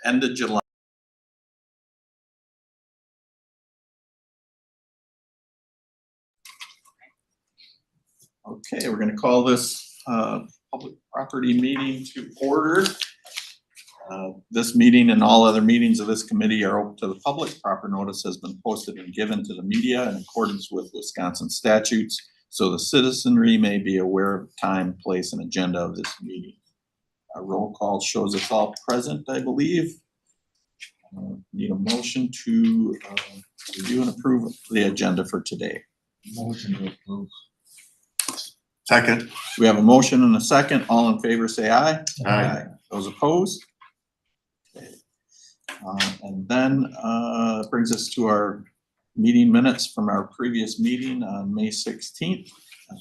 end of July. Okay, we're going to call this public property meeting to order. This meeting and all other meetings of this committee are open to the public. Proper notice has been posted and given to the media in accordance with Wisconsin statutes, so the citizenry may be aware of time, place, and agenda of this meeting. Our roll call shows us all present, I believe. Need a motion to review and approve the agenda for today. Motion to approve. Second. We have a motion and a second. All in favor say aye. Aye. Those opposed? Okay. And then brings us to our meeting minutes from our previous meeting on May 16th.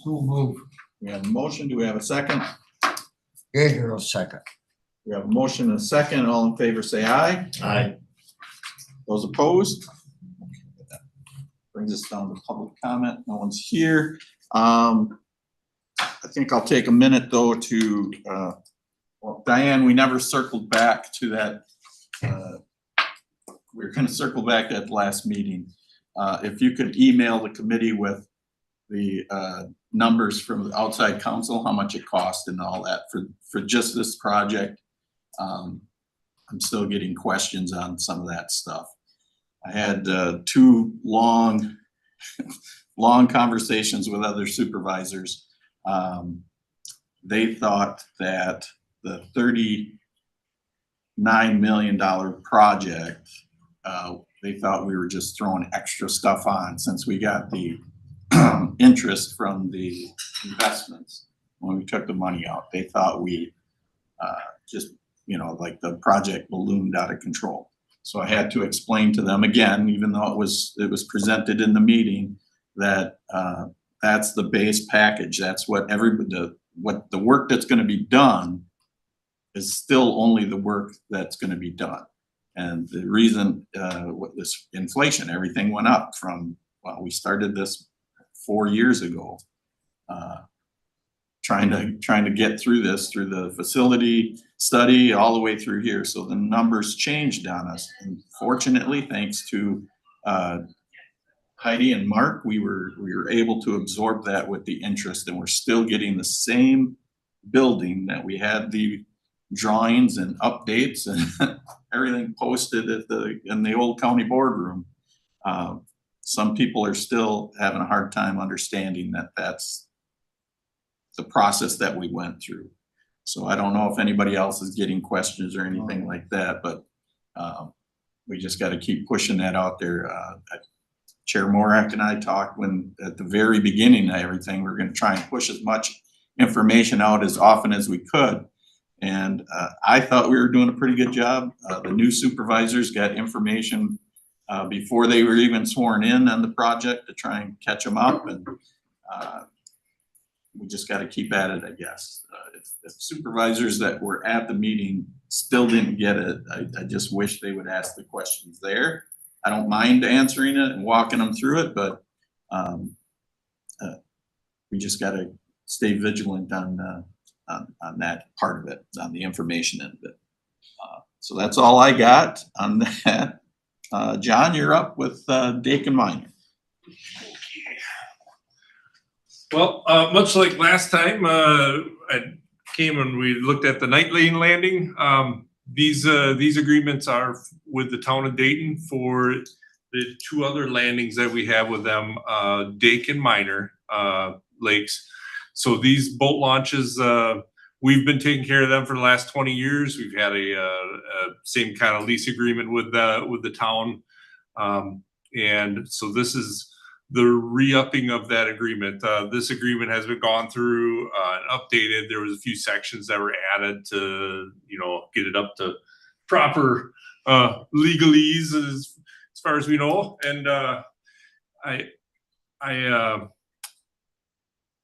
So move. We have a motion. Do we have a second? Gager will second. We have a motion and a second. All in favor say aye. Aye. Those opposed? Okay, that brings us down to public comment. No one's here. I think I'll take a minute though to, well, Diane, we never circled back to that. We were going to circle back at the last meeting. If you could email the committee with the numbers from the outside counsel, how much it cost and all that for just this project. I'm still getting questions on some of that stuff. I had two long conversations with other supervisors. They thought that the $39 million project, they thought we were just throwing extra stuff on since we got the interest from the investments when we took the money out. They thought we just, you know, like the project ballooned out of control. So I had to explain to them again, even though it was presented in the meeting, that that's the base package. That's what everybody, what the work that's going to be done is still only the work that's going to be done. And the reason with this inflation, everything went up from, well, we started this 4 years ago, trying to get through this through the facility study all the way through here. So the numbers changed on us. And fortunately, thanks to Heidi and Mark, we were able to absorb that with the interest, and we're still getting the same building that we had the drawings and updates and everything posted at in the old county boardroom. Some people are still having a hard time understanding that that's the process that we went through. So I don't know if anybody else is getting questions or anything like that, but we just got to keep pushing that out there. Chair Morak and I talked when at the very beginning of everything, we're going to try and push as much information out as often as we could. And I thought we were doing a pretty good job. The new supervisors got information before they were even sworn in on the project to try and catch them up. And we just got to keep at it, I guess. If supervisors that were at the meeting still didn't get it, I just wish they would ask the questions there. I don't mind answering it and walking them through it, but we just got to stay vigilant on that part of it, on the information end of it. So that's all I got on that. John, you're up with Dakin Minor. Well, much like last time, I came and we looked at the Night Lane landing. These agreements are with the town of Dayton for the two other landings that we have with them, Dakin Minor lakes. So these boat launches, we've been taking care of them for the last 20 years. We've had a same kind of lease agreement with the town, and so this is the re-upping of that agreement. This agreement has been gone through and updated. There was a few sections that were added to, you know, get it up to proper legalese as far as we know. And I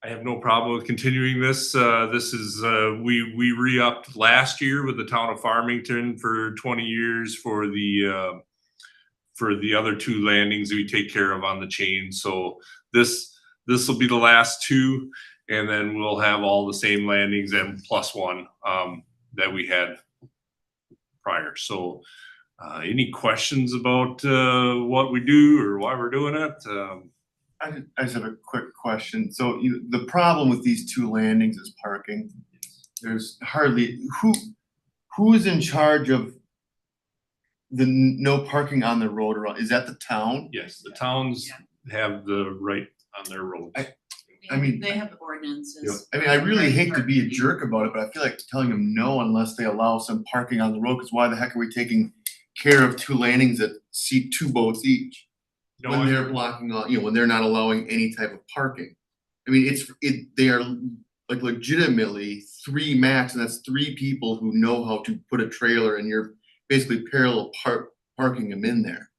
have no problem with continuing this. This is we re-upped last year with the town of Farmington for 20 years for the other two landings we take care of on the chain. So this will be the last two, and then we'll have all the same landings and plus one that we had prior. So any questions about what we do or why we're doing it? I just have a quick question. So the problem with these two landings is parking. There's hardly, who is in charge of the no parking on the road around? Is that the town? Yes, the towns have the right on their roads. I mean- They have ordinances. I mean, I really hate to be a jerk about it, but I feel like telling them no unless they allow some parking on the road, because why the heck are we taking care of two landings that seat two boats each? No, When they're blocking on, when they're not allowing any type of parking. I mean, they are like legitimately 3 max, and that's 3 people who know how to put a trailer, and you're basically parallel parking them in there.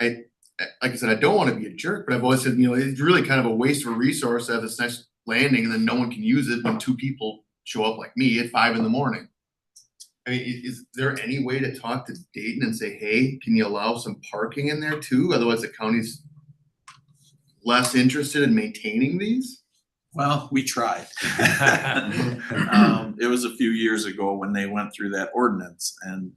Like I said, I don't wanna be a jerk, but I've always said, it's really kind of a waste of a resource to have this nice landing and then no one can use it when 2 people show up like me at 5 in the morning. I mean, is there any way to talk to Dayton and say, hey, can you allow some parking in there too? Otherwise the county's less interested in maintaining these? Well, we tried. It was a few years ago when they went through that ordinance, and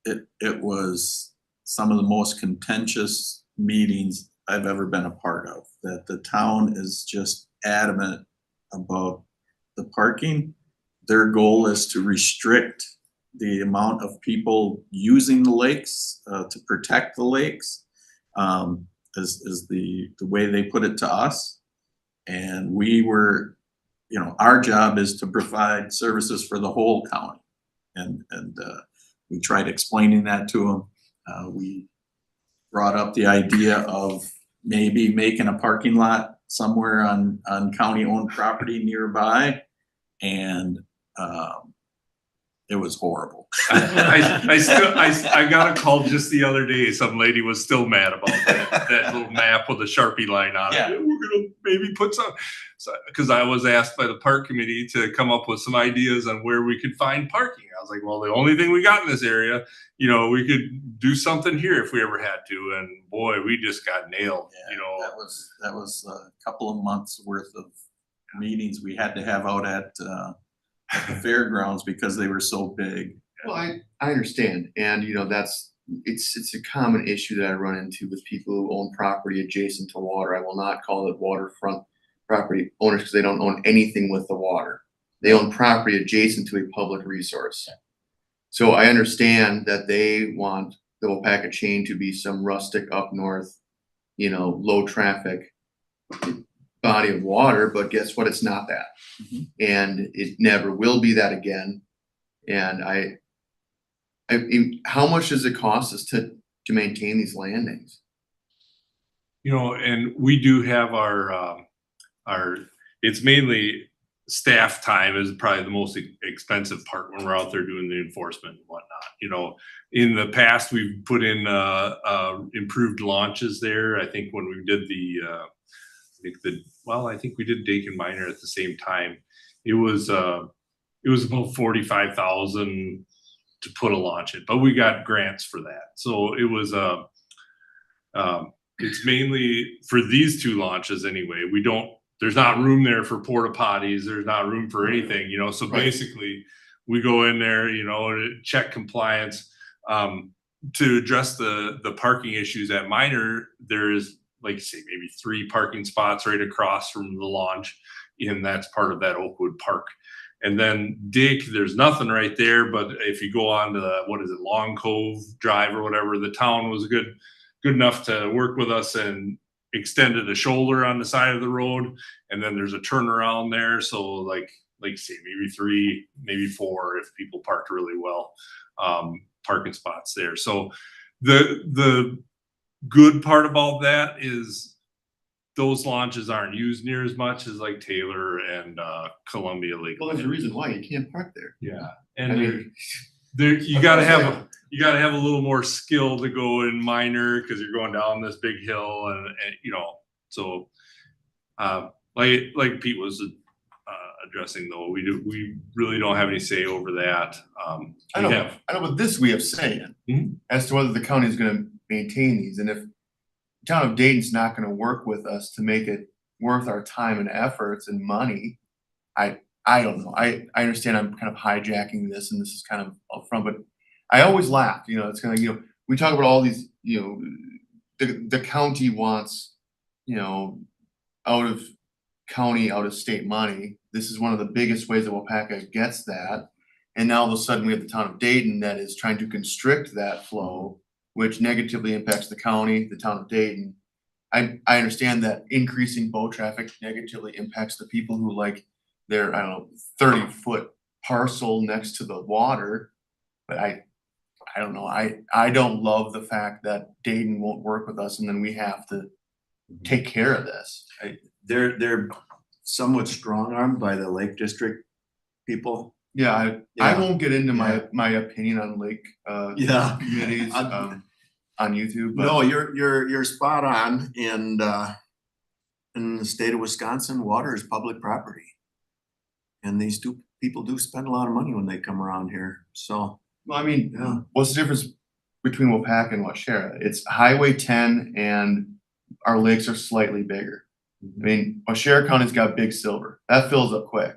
it was some of the most contentious meetings I've ever been a part of, that the town is just adamant about the parking. Their goal is to restrict the amount of people using the lakes, to protect the lakes, is the way they put it to us. And we were, our job is to provide services for the whole county. And we tried explaining that to them. We brought up the idea of maybe making a parking lot somewhere on county-owned property nearby, and it was horrible. I got a call just the other day. Some lady was still mad about that little map with a Sharpie line on it. Yeah. We're gonna maybe put some, because I was asked by the park committee to come up with some ideas on where we could find parking. I was like, well, the only thing we got in this area, we could do something here if we ever had to. And boy, we just got nailed. That was a couple of months worth of meetings we had to have out at the fairgrounds because they were so big. Well, I understand, and it's a common issue that I run into with people who own property adjacent to water. I will not call it waterfront property owners because they don't own anything with the water. They own property adjacent to a public resource. So I understand that they want the Wapaka chain to be some rustic up north, low traffic body of water, but guess what? It's not that. Mhm. And it never will be that again. And I how much does it cost us to maintain these landings? And we do have our, it's mainly staff time is probably the most expensive part when we're out there doing the enforcement and whatnot. In the past, we've put in improved launches there. I think when we did I think we did Dakin Minor at the same time. It was about 45,000 to put a launch in, but we got grants for that. So it was it's mainly for these 2 launches anyway. There's not room there for porta potties. There's not room for anything, so Right. basically we go in there, to check compliance, to address the parking issues at Minor. There is, like say, maybe 3 parking spots right across from the launch, and that's part of that Oakwood Park. And then Dick, there's nothing right there, but if you go on to Long Cove Drive or whatever, the town was good enough to work with us and extended a shoulder on the side of the road, and then there's a turnaround there. So like say maybe 3, maybe 4 if people parked really well, parking spots there. So the good part about that is those launches aren't used near as much as like Taylor and Columbia Lake. Well, there's a reason why you can't park there. Yeah, I and mean, you gotta have a little more skill to go in Minor because you're going down this big hill and so like Pete was addressing though, we really don't have any say over that. I know, but this we have say in Mhm. as to whether the county is going to maintain these, and if the town of Dayton's not going to work with us to make it worth our time and efforts and money, I I don't know, I understand I'm kind of hijacking this and this is kind of upfront, but I always laugh, you know, it's kinda, you know, we talk about all these, you know, the county wants, you know, out of county, out of state money. This is one of the biggest ways that Wapaka gets that. And now all of a sudden we have the town of Dayton that is trying to constrict that flow, which negatively impacts the county, the town of Dayton. I understand that increasing boat traffic negatively impacts the people who like their, I don't know, 30-foot parcel next to the water. But I don't know, I don't love the fact that Dayton won't work with us and then we have to take care of this. They're somewhat strong-armed by the Lake District people. Yeah, I Yeah. won't get into my opinion on lake Yeah. committees on YouTube, but No, you're spot on, and in the state of Wisconsin, water is public property. And these two people do spend a lot of money when they come around here, so, well, I mean, yeah. what's the difference between Wapaka and Washera? It's Highway 10 and our lakes are slightly bigger. I mean, Washera County's got Big Silver. That fills up quick.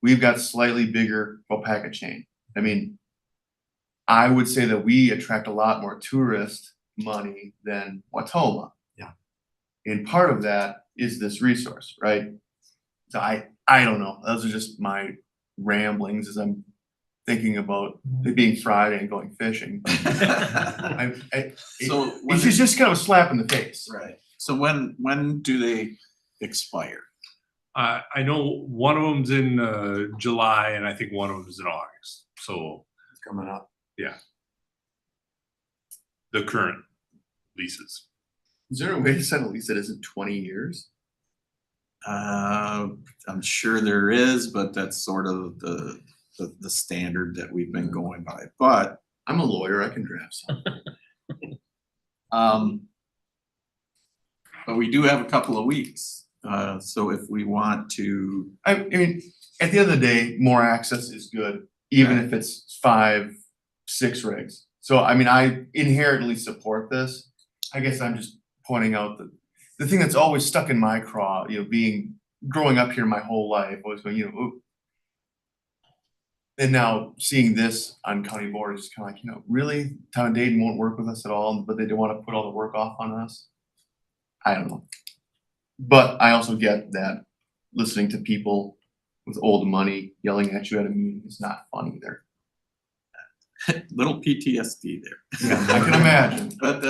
We've got slightly bigger Wapaka chain. I mean, I would say that we attract a lot more tourist money than Watoma. Yeah. And part of that is this resource, right? So I don't know. Those are just my ramblings as I'm thinking about it being Friday and going fishing. So when It's just kind of a slap in the face. right, so when do they expire? I know one of them's in July and I think one of them's in August. So It's coming up. the current leases. Is there a way to set a lease that isn't 20 years? I'm sure there is, but that's sort of the standard that we've been going by, but I'm a lawyer, I can draft some. but we do have a couple of weeks, so if we want to, I mean, at the end of the day, more access is good, even if it's 5, 6 rigs. So I mean, I inherently support this. I guess I'm just pointing out that the thing that's always stuck in my craw, you know, growing up here my whole life, always going, you know, ooh. And now seeing this on county board is kind of like, you know, really, town of Dayton won't work with us at all, but they do want to put all the work off on us. I don't know. But I also get that listening to people with old money yelling at you at a meeting is not fun either. little PTSD there. Yeah, I can imagine. But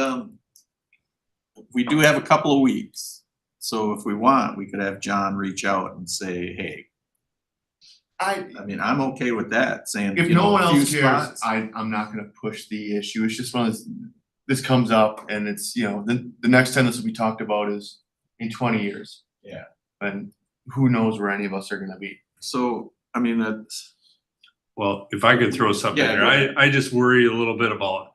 we do have a couple of weeks, so if we want, we could have John reach out and say, hey, I mean, I'm okay with that, saying, If you know, no one a few else cares, spots. I'm not gonna push the issue. It's just one of those, this comes up and it's, you know, the next time this will be talked about is in 20 years. Yeah. And who knows where any of us are gonna be. So, I mean, that's, Well, if I could throw something Yeah, there, go ahead. I just worry a little bit about,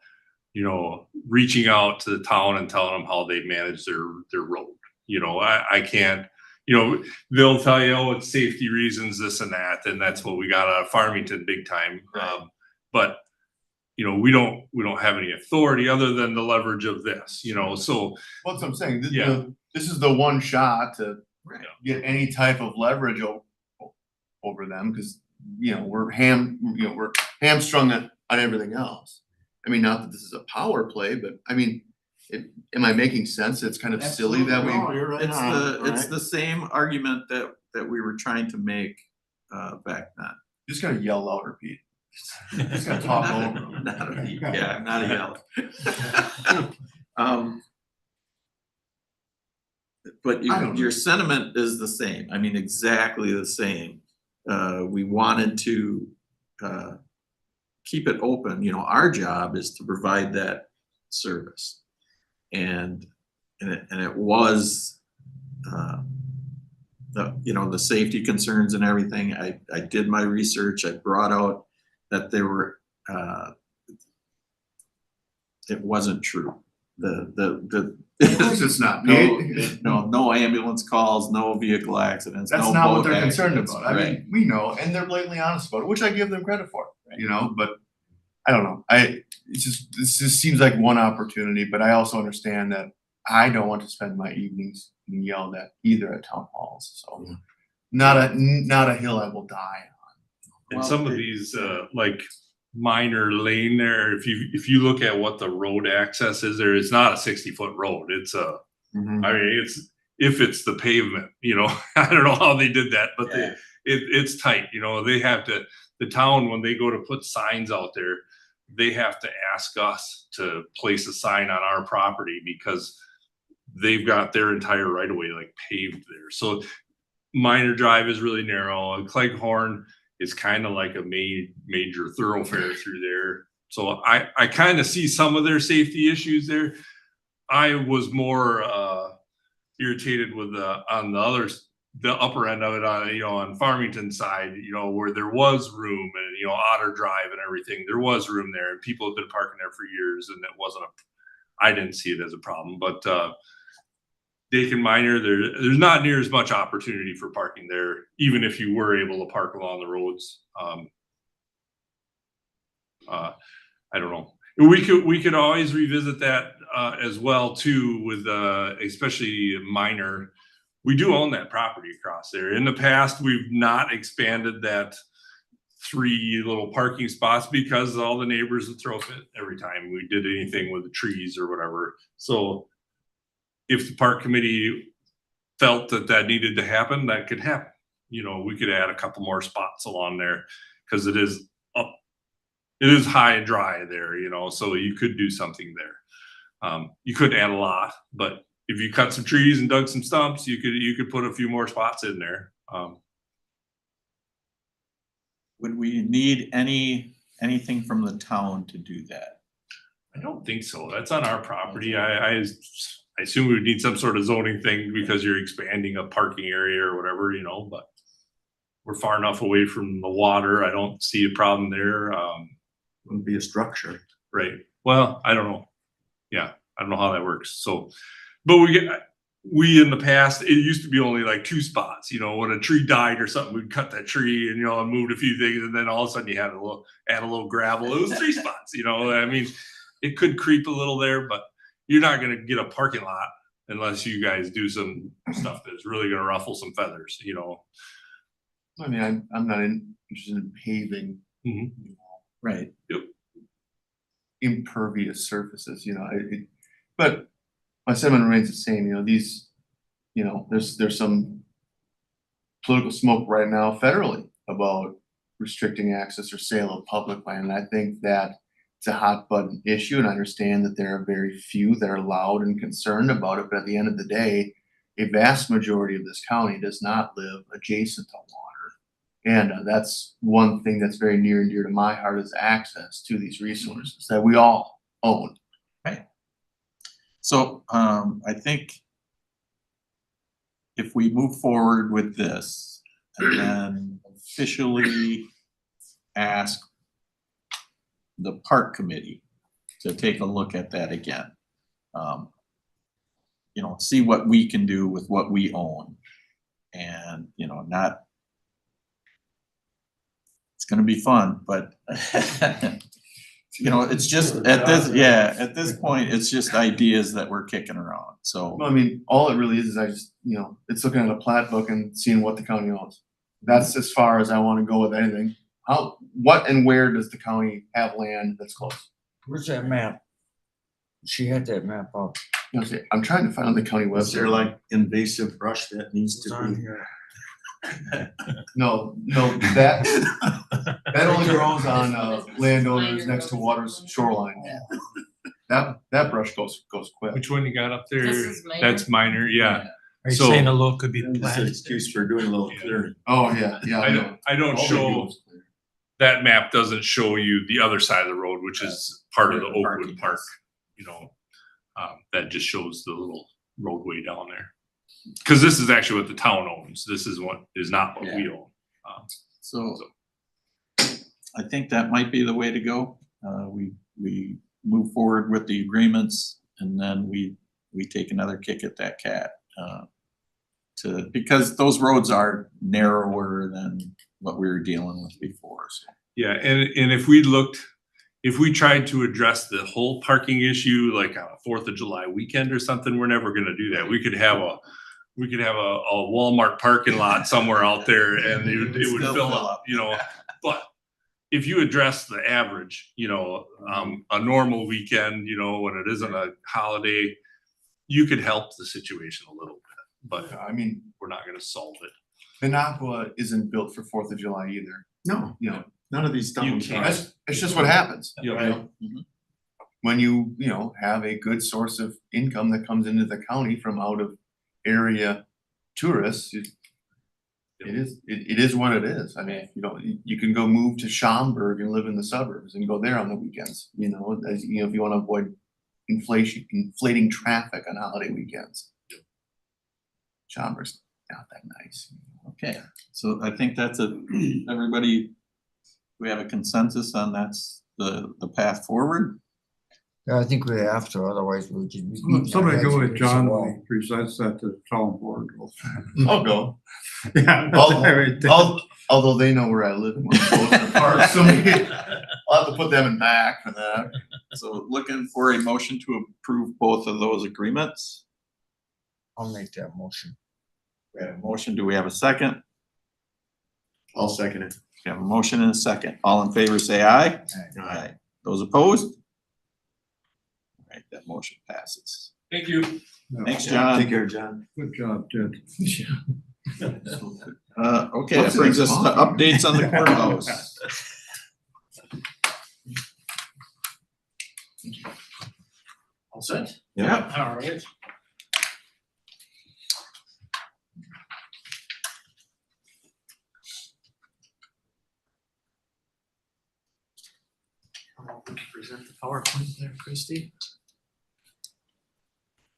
you know, reaching out to the town and telling them how they manage their road. You know, I can't, you know, they'll tell you, oh, it's safety reasons, this and that, and that's what we got out of Farmington big time. Right. But you know, we don't have any authority other than the leverage of this, you know, so Well, that's what I'm saying. This, Yeah. this is the one shot to right. get any type of leverage over them, because, you know, we're hamstrung on everything else. I mean, not that this is a power play, but I mean, am I making sense? It's kind of silly that we. No, you're right It's on, it's right? the same argument that we were trying to make back then. Just gotta yell louder, Pete. Just gotta talk over them. Yeah, not a yell. But I don't know. your sentiment is the same. I mean, exactly the same. We wanted to keep it open. You know, our job is to provide that service. And it was the safety concerns and everything. I did my research. I brought out that there were it wasn't true. Of course it's not. Pete. No ambulance calls, no vehicle accidents, That's no not what boat they're concerned accidents, about. I right? mean, we know, and they're blatantly honest about it, which I give them credit for, you know, but I don't know. This just seems like one opportunity, but I also understand that I don't want to spend my evenings being yelled at either at town halls, so. not a hill I will die And Well, some of these, like minor lane there, if you look at what the road access is there, it's not a 60-foot road. It's a, on. I mean, if it's the pavement, you know, I don't know how they did that, but Yeah. it's tight, you know, they have to, the town, when they go to put signs out there, they have to ask us to place a sign on our property because they've got their entire right of way like paved there. So Minor Drive is really narrow, and Cleghorn is kind of like a major thoroughfare through there. So I kind of see some of their safety issues there. I was more irritated with on the others, the upper end of it on, you know, on Farmington side, you know, where there was room and, you know, Otter Drive and everything, there was room there and people have been parking there for years and it wasn't I didn't see it as a problem, but Dakin Minor, there's not near as much opportunity for parking there, even if you were able to park along the roads. I don't know. We could always revisit that as well too, with especially Minor. We do own that property across there. In the past, we've not expanded that 3 little parking spots because all the neighbors would throw a fit every time we did anything with the trees or whatever. So if the park committee felt that needed to happen, that could happen. You know, we could add a couple more spots along there because it is high and dry there, you know, so you could do something there. You could add a lot, but if you cut some trees and dug some stumps, you could put a few more spots in there. Would we need anything from the town to do that? I don't think so. That's on our property. I assume we would need some sort of zoning thing because you're expanding a parking area or whatever, you know, but we're far enough away from the water. I don't see a problem there. Wouldn't be a structure. Right. Well, I don't know. Yeah, I don't know how that works. So, but we in the past, it used to be only like 2 spots, you know, when a tree died or something, we'd cut that tree and, you know, and moved a few things. And then all of a sudden you had add a little gravel. It was 3 spots, you know, I mean, it could creep a little there, but you're not going to get a parking lot unless you guys do some stuff that's really going to ruffle some feathers, you know? I mean, I'm not interested in paving, Mhm. you know, Right. impervious surfaces, you know, but my sentiment remains the same, you know, these, you know, there's some political smoke right now federally about restricting access or sale of public land. And I think that it's a hot button issue, and I understand that there are very few that are loud and concerned about it, but at the end of the day, a vast majority of this county does not live adjacent to water. And that's one thing that's very near and dear to my heart is access to these resources that we all own. So I think if we move forward with this and then officially ask the park committee to take a look at that again. You know, see what we can do with what we own. And, you know, it's gonna be fun, but you know, it's just at this point, it's just ideas that we're kicking around, so. Well, I mean, all it really is I just, you know, it's looking at a plat book and seeing what the county owns. That's as far as I wanna go with anything. What and where does the county have land that's close? Where's that map? She had that map up. You know, see, I'm trying to find on the county Was there website. like invasive brush that needs It's to on be? here. No, that only grows on landowners next to water's shoreline. That brush goes quick. Which one you got up there? This is Minor. That's Minor, yeah. Are you So- saying a little could be It's an planted? excuse for doing a little clearing. Oh, yeah, yeah. I don't All they do show, is clear. that map doesn't show you the other side of the road, which is part of the Where the parking Oakwood Park, is. you know? That just shows the little roadway down there. Cause this is actually what the town owns. This is what is not what we own. So I think that might be the way to go. We move forward with the agreements and then we take another kick at that cat. Because those roads are narrower than what we were dealing with before, so. Yeah, and if we tried to address the whole parking issue, like on a 4th of July weekend or something, we're never gonna do that. We could have we could have a Walmart parking lot somewhere out there and it would Still fill fill up, up. you know, but if you address the average, you know, a normal weekend, you know, when it isn't a holiday, you could help the situation a little bit, but I mean, we're not gonna solve it. Minocqua isn't built for 4th of July either, No, you know, none of these towns can't. are. it's just what happens. You you know, know? When you know, have a good source of income that comes into the county from out of area tourists, it is what it is. I mean, you can go move to Schaumburg and live in the suburbs and go there on the weekends, you know, as you know, if you wanna avoid inflating traffic on holiday weekends. Schaumburg's not that nice. Okay, so I think that's everybody, we have a consensus on that's the path forward. Yeah, I think we have to, otherwise we'll just be. beating our Somebody heads go with against the John wall. when he presents that to the town board. I'll go. Yeah. Although they know where I live and where I'm supposed to park, so maybe I'll have to put them in back for that. So looking for a motion to approve both of those agreements. I'll make that motion. We have a motion, do we have a second? I'll second it. We have a motion and a second. All in favor, say aye. Aye. Those opposed? All right, that motion passes. Thank you. Thanks, Take John. care, John. Good job, Ted. Okay, that What's the brings next us to one? updates on the courthouse. All set? Yeah. All right. Present the PowerPoint there, Christie.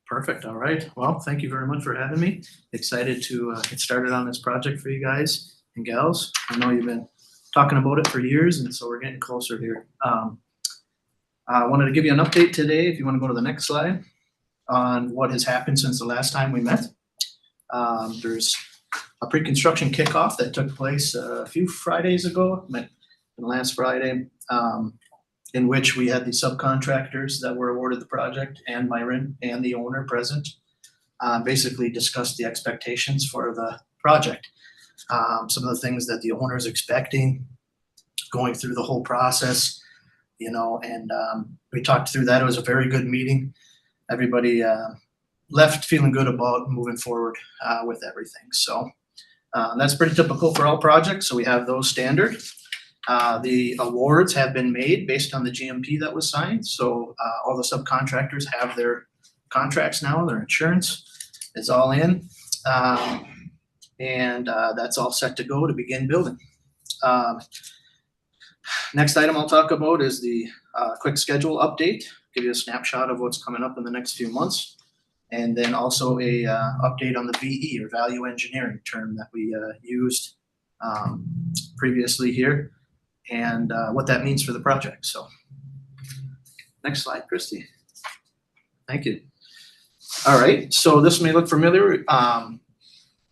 Perfect, all right. Well, thank you very much for having me. Excited to get started on this project for you guys and gals. I know you've been talking about it for years, and so we're getting closer here. I wanted to give you an update today, if you want to go to the next slide, on what has happened since the last time we met. There's a pre-construction kickoff that took place a few Fridays ago, last Friday, in which we had the subcontractors that were awarded the project and Myron and the owner present. Basically discussed the expectations for the project. Some of the things that the owner is expecting, going through the whole process, you know, and we talked through that. It was a very good meeting. Everybody left feeling good about moving forward with everything. So that's pretty typical for all projects. So we have those standard. The awards have been made based on the GMP that was signed. So all the subcontractors have their contracts now, their insurance is all in. And that's all set to go to begin building. Next item I'll talk about is the quick schedule update, give you a snapshot of what's coming up in the next few months. And then also a update on the VE, or value engineering term that we used previously here, and what that means for the project. So next slide, Christy. Thank you. All right, so this may look familiar.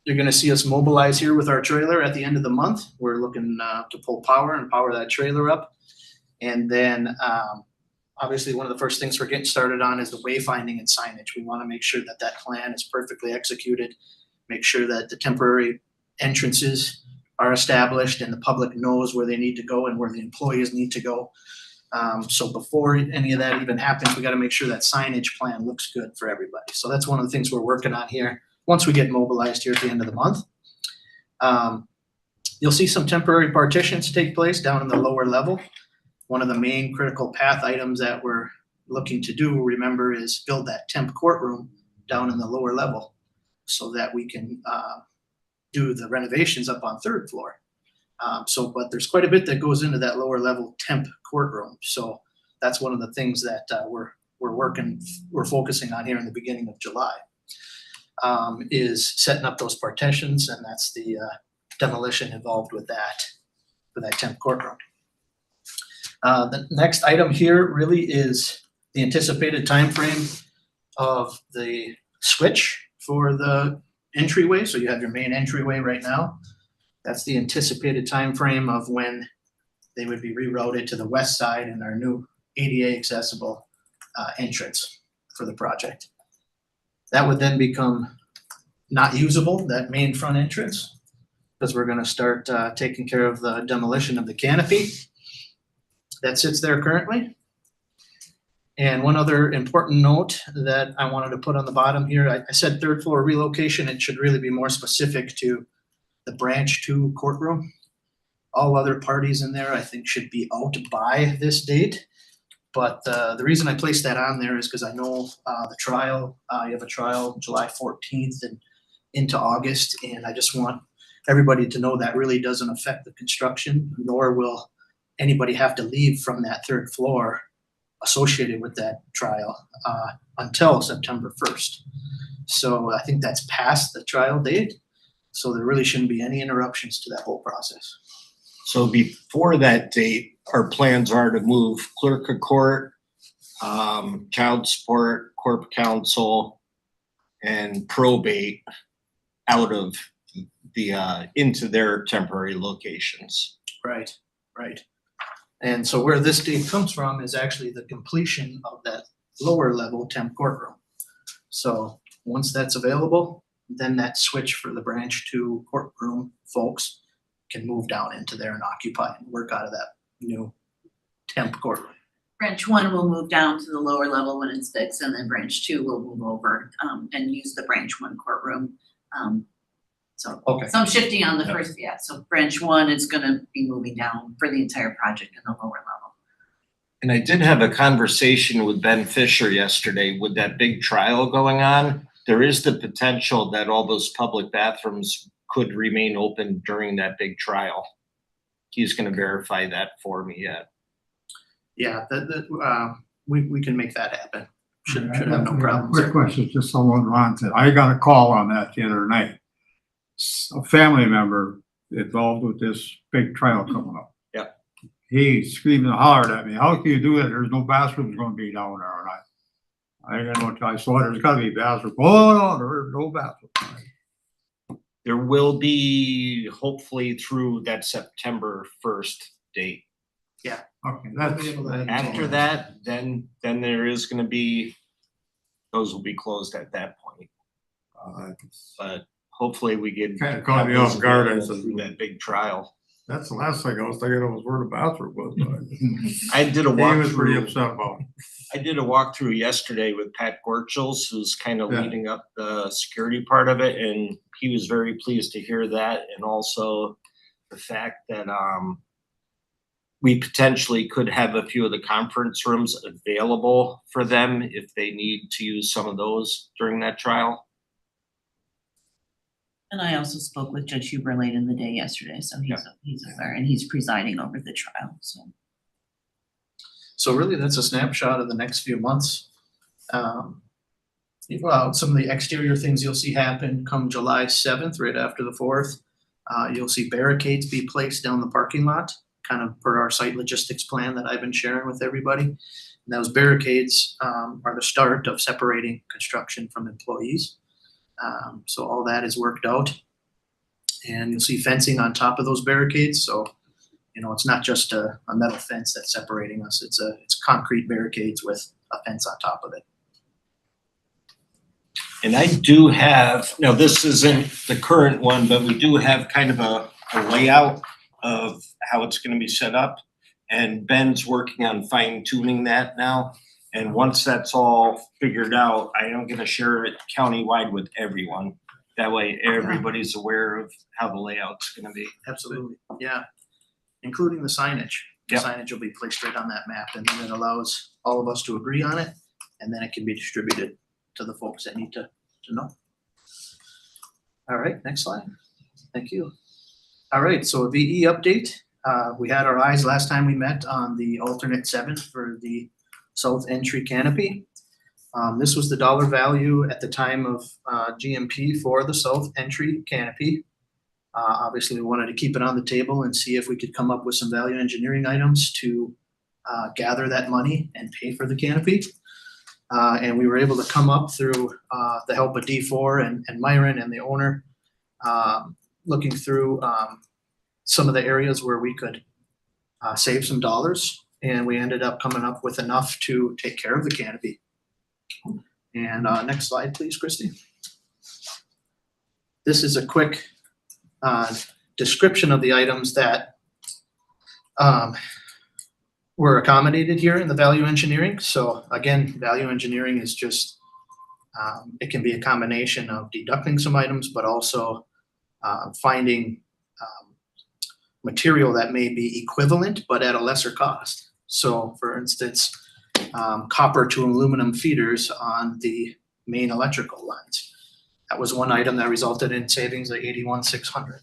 You're gonna see us mobilize here with our trailer at the end of the month. We're looking to pull power and power that trailer up. And then obviously one of the first things we're getting started on is the wayfinding and signage. We wanna make sure that that plan is perfectly executed, make sure that the temporary entrances are established and the public knows where they need to go and where the employees need to go. So before any of that even happens, we gotta make sure that signage plan looks good for everybody. So that's one of the things we're working on here once we get mobilized here at the end of the month. You'll see some temporary partitions take place down in the lower level. One of the main critical path items that we're looking to do, remember, is build that temp courtroom down in the lower level so that we can do the renovations up on third floor. But there's quite a bit that goes into that lower level temp courtroom. So that's one of the things that we're focusing on here in the beginning of July, is setting up those partitions, and that's the demolition involved with that, for that temp courtroom. The next item here really is the anticipated timeframe of the switch for the entryway. So you have your main entryway right now. That's the anticipated timeframe of when they would be rerouted to the west side and our new ADA accessible entrance for the project. That would then become not usable, that main front entrance. Cause we're gonna start taking care of the demolition of the canopy that sits there currently. And one other important note that I wanted to put on the bottom here, I said third floor relocation, it should really be more specific to the branch 2 courtroom. All other parties in there, I think, should be out by this date. But the reason I placed that on there is because I know the trial, you have a trial July 14th and into August, and I just want everybody to know that really doesn't affect the construction, nor will anybody have to leave from that third floor associated with that trial until September 1st. So I think that's past the trial date, so there really shouldn't be any interruptions to that whole process. So before that date, our plans are to move clerk of court, child support, corp counsel, and probate out of the, into their temporary locations. Right, right. And so where this date comes from is actually the completion of that lower level temp courtroom. So once that's available, then that switch for the branch 2 courtroom folks can move down into there and occupy and work out of that new temp courtroom. Branch 1 will move down to the lower level when it's fixed, and then branch 2 will move over and use the branch 1 courtroom. So Okay. some shifting on the first, so branch 1 is gonna be moving down for the entire project in the lower level. And I did have a conversation with Ben Fisher yesterday with that big trial going on. There is the potential that all those public bathrooms could remain open during that big trial. He's gonna verify that for me yet. Yeah, we can make that happen. Should have no problems Quick there. question, just someone Ron said, I got a call on that the other night. A family member involved with this big trial coming up. Yeah. He screamed and hollered at me, how can you do that? There's no bathrooms gonna be down there. And I didn't know what I saw, there's gotta be bathrooms. Oh, no, there's no bathroom. There will be hopefully through that September 1st date. Okay, that's. After that, then there is gonna be, those will be closed at that point. But hopefully we get. Kinda caught me off guard, I those said, through that big trial. That's the last thing I was thinking of was where the bathroom was. but I did a He was pretty walkthrough, upset about it. I did a walkthrough yesterday with Pat Gorchels, who's kind of Yeah. leading up the security part of it, and he was very pleased to hear that, and also the fact that, we potentially could have a few of the conference rooms available for them if they need to use some of those during that trial. And I also spoke with Judge Huber late in the day yesterday, so he's aware, and he's presiding over the trial, so. So really, that's a snapshot of the next few months. Well, some of the exterior things you'll see happen come July 7th, right after the 4th. You'll see barricades be placed down the parking lot, kind of per our site logistics plan that I've been sharing with everybody. And those barricades are the start of separating construction from employees. So all that is worked out. And you'll see fencing on top of those barricades, so you know, it's not just a metal fence that's separating us, it's concrete barricades with a fence on top of it. And I do have, now this isn't the current one, but we do have kind of a layout of how it's gonna be set up. And Ben's working on fine tuning that now. And once that's all figured out, I am gonna share it countywide with everyone. That way everybody's aware of how the layout's gonna be. Absolutely, yeah, including the signage. The Yep. signage will be placed right on that map, and then it allows all of us to agree on it, and then it can be distributed to the folks that need to know. All right, next slide. Thank you. All right, so a VE update. We had our eyes last time we met on the alternate 7 for the south entry canopy. This was the dollar value at the time of GMP for the south entry canopy. Obviously, we wanted to keep it on the table and see if we could come up with some value engineering items to gather that money and pay for the canopy. And we were able to come up through the help of D4 and Myron and the owner, looking through some of the areas where we could save some dollars. And we ended up coming up with enough to take care of the canopy. And next slide, please, Christy. this is a quick description of the items that were accommodated here in the value engineering. So again, value engineering is just, it can be a combination of deducting some items, but also finding material that may be equivalent, but at a lesser cost. So for instance, copper to aluminum feeders on the main electrical lines. That was one item that resulted in savings of $81,600.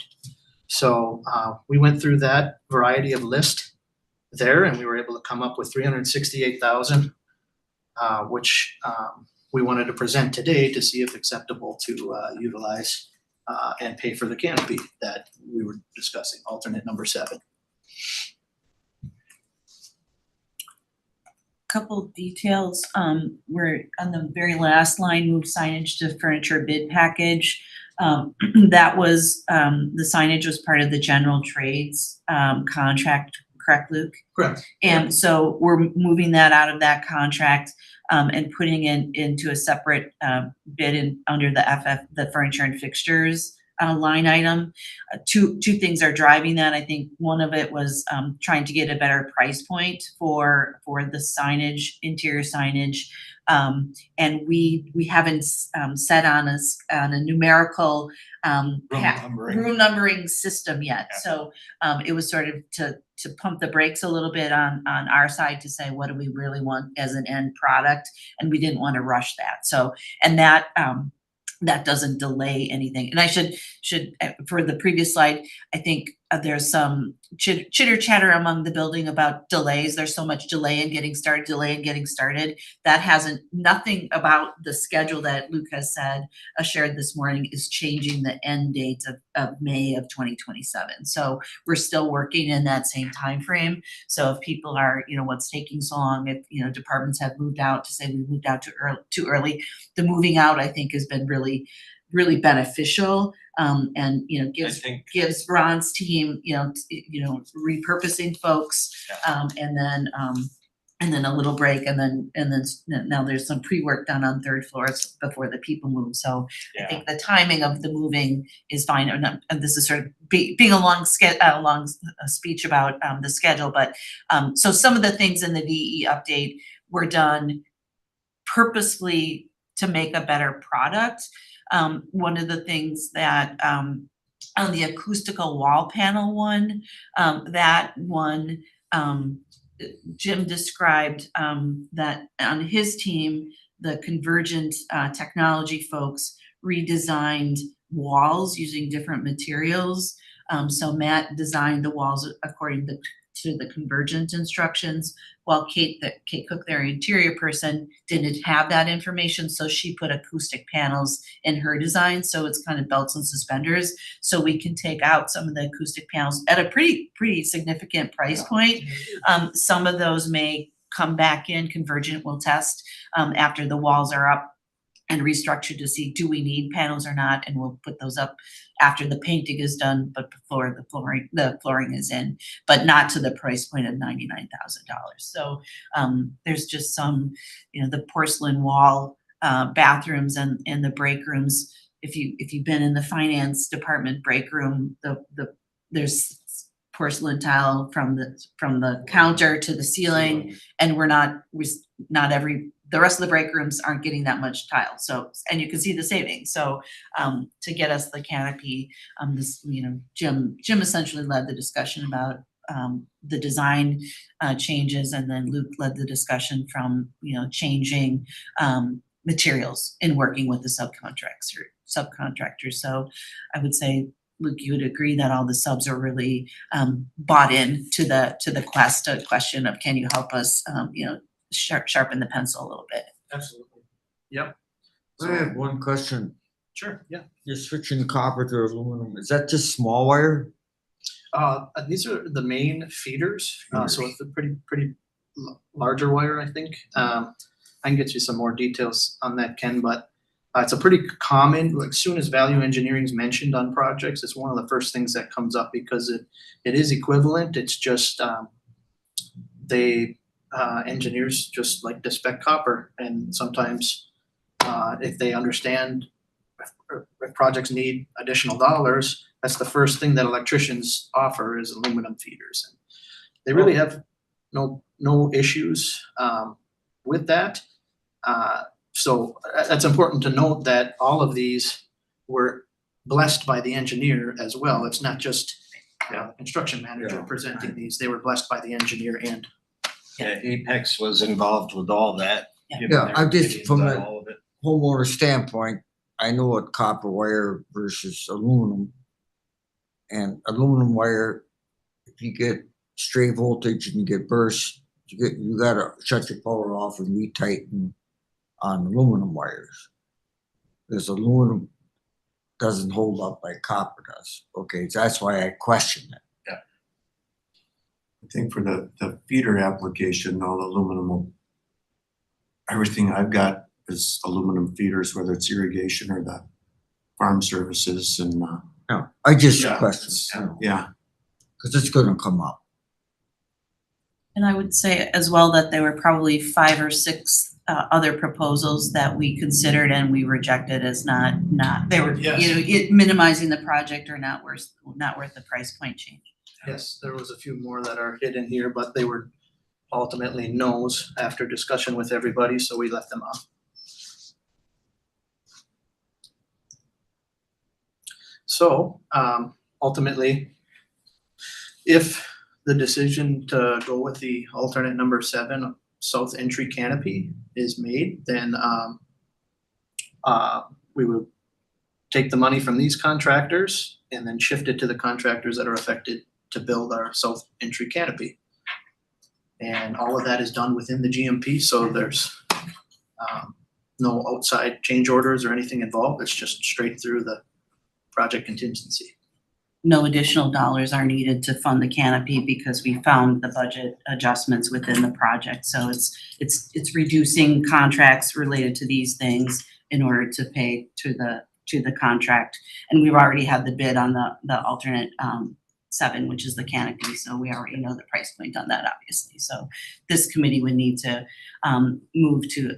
So we went through that variety of list there, and we were able to come up with $368,000, which we wanted to present today to see if acceptable to utilize and pay for the canopy that we were discussing, alternate number 7. Couple details, we're on the very last line, move signage to furniture bid package. That was, the signage was part of the general trades contract, correct, Luke? Correct. And so we're moving that out of that contract and putting it into a separate bid in under the the furniture and fixtures line item. Two things are driving that. I think one of it was trying to get a better price point for the signage, interior signage. And we haven't set on a numerical room numbering system yet. Yeah. So it was sort of to pump the brakes a little bit on our side to say, what do we really want as an end product? And we didn't want to rush that. So, and that doesn't delay anything. And I should for the previous slide, I think there's some chitter chatter among the building about delays. There's so much delay in getting started, That hasn't, nothing about the schedule that Luke has said, shared this morning is changing the end date of May of 2027. So we're still working in that same time frame. So if people are, what's taking so long, if, departments have moved out to say we moved out too early, the moving out, I think, has been really beneficial, and gives Ron's team repurposing folks, and then a little break, and then now there's some pre-work done on third floors before the people move. So I think the timing of the moving is fine. And this is sort of being a long speech about the schedule, but so some of the things in the VE update were done purposefully to make a better product. One of the things that on the acoustical wall panel one, Jim described that on his team, the Convergent technology folks redesigned walls using different materials. So Matt designed the walls according to the Convergent instructions, while Kate Cook, their interior person, didn't have that information, so she put acoustic panels in her design, so it's kind of belts and suspenders. So we can take out some of the acoustic panels at a pretty significant price point. Some of those may come back in, Convergent will test after the walls are up and restructured to see, do we need panels or not, and we'll put those up after the painting is done, but before the flooring is in, but not to the price point of $99,000. So there's just some, the porcelain wall bathrooms and the break rooms. If you've been in the finance department break room, there's porcelain tile from the counter to the ceiling, and the rest of the break rooms aren't getting that much tile. So, and you can see the savings. So, to get us the canopy, Jim essentially led the discussion about the design changes, and then Luke led the discussion from changing materials in working with the subcontractors. So, I would say, Luke, you would agree that all the subs are really bought in to the question of, can you help us sharpen the pencil a little bit. Absolutely. Yep. I have one question. Sure. Yeah. You're switching copper to aluminum. Is that just small wire? These are the main feeders. So it's a pretty larger wire, I think. I can get you some more details on that, Ken, but it's a pretty common, like, as soon as value engineering is mentioned on projects, it's one of the first things that comes up because it is equivalent. It's just engineers just like to spec copper, and sometimes if they understand if projects need additional dollars, that's the first thing that electricians offer is aluminum feeders. And they really have no issues with that. So that's important to note that all of these were blessed by the engineer as well. It's not just the construction manager Yeah. presenting these, they were blessed by the engineer and. Yeah, Apex was involved with all that. Yeah. giving Yeah, their I just opinions from on a- all of it. Homeowner standpoint, I know what copper wire versus aluminum. And aluminum wire, if you get stray voltage and you get bursts, you gotta shut your power off and retighten on aluminum wires. Because aluminum doesn't hold up like copper does. Okay, so that's why I question it. I think for the feeder application, all aluminum will, everything I've got is aluminum feeders, whether it's irrigation or the farm services and, No, I just Yeah, question, yeah. cause it's gonna come up. And I would say as well that there were probably 5 or 6 other proposals that we considered and we rejected as not, they were, Yes. you know, minimizing the project or not worth the price point change. Yes, there was a few more that are hidden here, but they were ultimately no's after discussion with everybody, so we left them off. So, ultimately, if the decision to go with the alternate number 7, south entry canopy is made, then, we would take the money from these contractors and then shift it to the contractors that are affected to build our south entry canopy. And all of that is done within the GMP, so there's no outside change orders or anything involved, it's just straight through the project contingency. No additional dollars are needed to fund the canopy because we found the budget adjustments within the project. So it's reducing contracts related to these things in order to pay to the contract. And we've already had the bid on the alternate 7, which is the canopy, so we already know the price point on that, obviously. So this committee would need to move to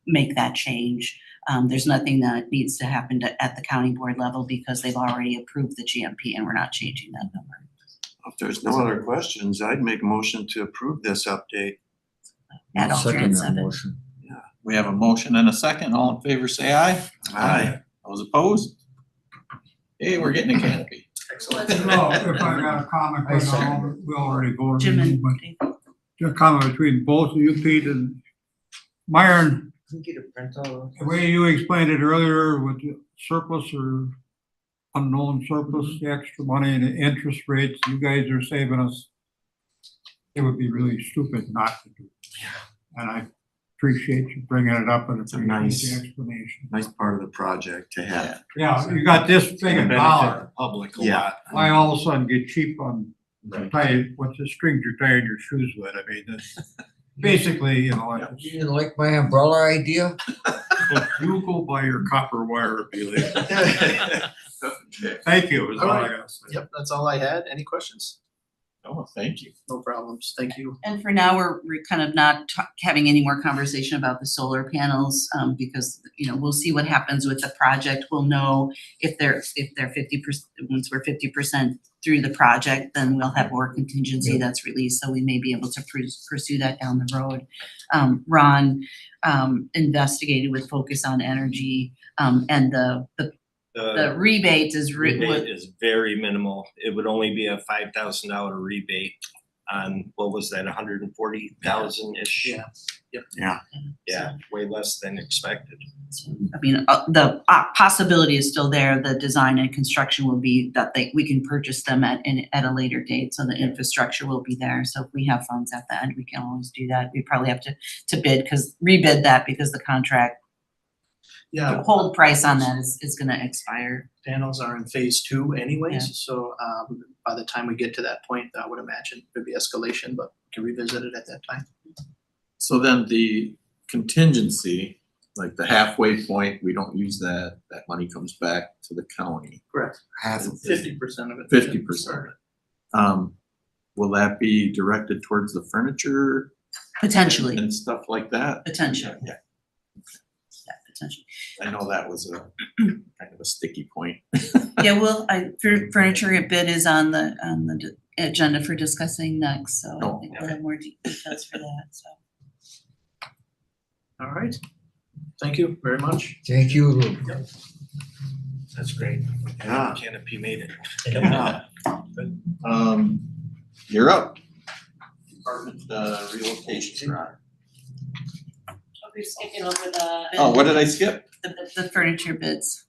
make that change. There's nothing that needs to happen at the county board level because they've already approved the GMP and we're not changing that number. If there's no other questions, I'd make a motion to approve this update. At I'll second alternate that 7. motion. We have a motion and a second. All in favor, say aye. Aye. Those opposed? Hey, we're getting a canopy. Excellent. No, if I got a comment, I second but we already voted. Jim and but Dave. just a comment between both of you, Pete and Myron, Can you get a printout? the way you explained it earlier with the surplus or unknown surplus, the extra money and the interest rates you guys are saving us, it would be really stupid not to do. And I appreciate you bringing it up and It's a appreciate nice- the explanation. Nice part of the project to have. Yeah, you got this It's big gonna a benefit dollar. the public a Yeah. lot. Why all of a sudden get cheap on Right. what's the strings you're tying your shoes with? I mean, that's basically, you know, it's- You didn't like my umbrella idea? you go buy your copper wire, Billy. Thank you, is all I gotta say. Yep, that's all I had. Any questions? Oh, thank you. No problems. Thank you. And for now, we're kind of not having any more conversation about the solar panels, because, you know, we'll see what happens with the project. We'll know if they're 50%, once we're 50% through the project, then we'll have more contingency that's released, so we may be able to pursue that down the road. Ron investigated with Focus on Energy, and the rebate is Rebate is very minimal. It would only be a $5,000 rebate on, what was that, 140,000-ish? Yeah. Yep. Yeah. Yeah, way less than expected. I mean, the possibility is still there. The design and construction will be that we can purchase them at a later date, so the infrastructure will be there. So if we have funds at the end, we can always do that. We probably have to rebid that because the contract, Yeah. the hold price on that is gonna expire. Panels are in phase 2 anyways, Yeah. so by the time we get to that point, I would imagine there'd be escalation, but we can revisit it at that time. So then the contingency, like the halfway point, we don't use that money comes back to the county, Correct. Half of it. 50% of it. 50%. Will that be directed towards the furniture? Potentially. And stuff like that? Potentially. Yeah. potentially. I know that was a kind of a sticky point. Yeah, well, furniture bid is on the agenda for discussing next, so I Oh, think we'll have more details for that, so. All right. Thank you very much. Thank you, Lou. That's great. Yeah. Canopy made it. Yeah. You're up. Department relocation, Ron. We're skipping over the. Oh, what did I skip? The furniture bids.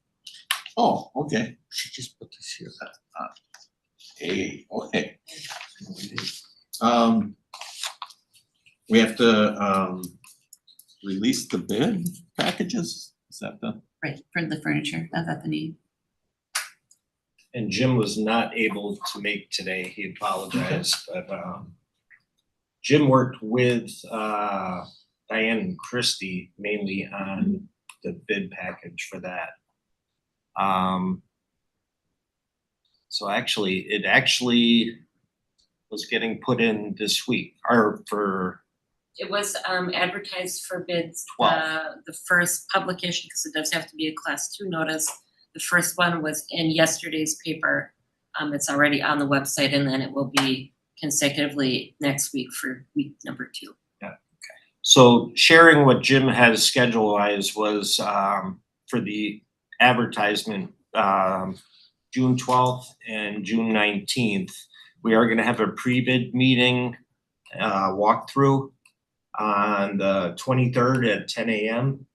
Oh, okay. She just put this here. Hey, okay. We have to release the bid packages? Is that the? Right, for the furniture, that's at the need. And Jim was not able to make today, he apologized, but Jim worked with Diane and Christie mainly on the bid package for that. So it actually was getting put in this week, or for It was advertised for bids, 12. the first publication, because it does have to be a class 2 notice. The first one was in yesterday's paper. It's already on the website, and then it will be consecutively next week for week number 2. So sharing what Jim has schedule-wise was for the advertisement, June 12th and June 19th. We are gonna have a pre-bid meeting, walkthrough on the 23rd at 10 a.m.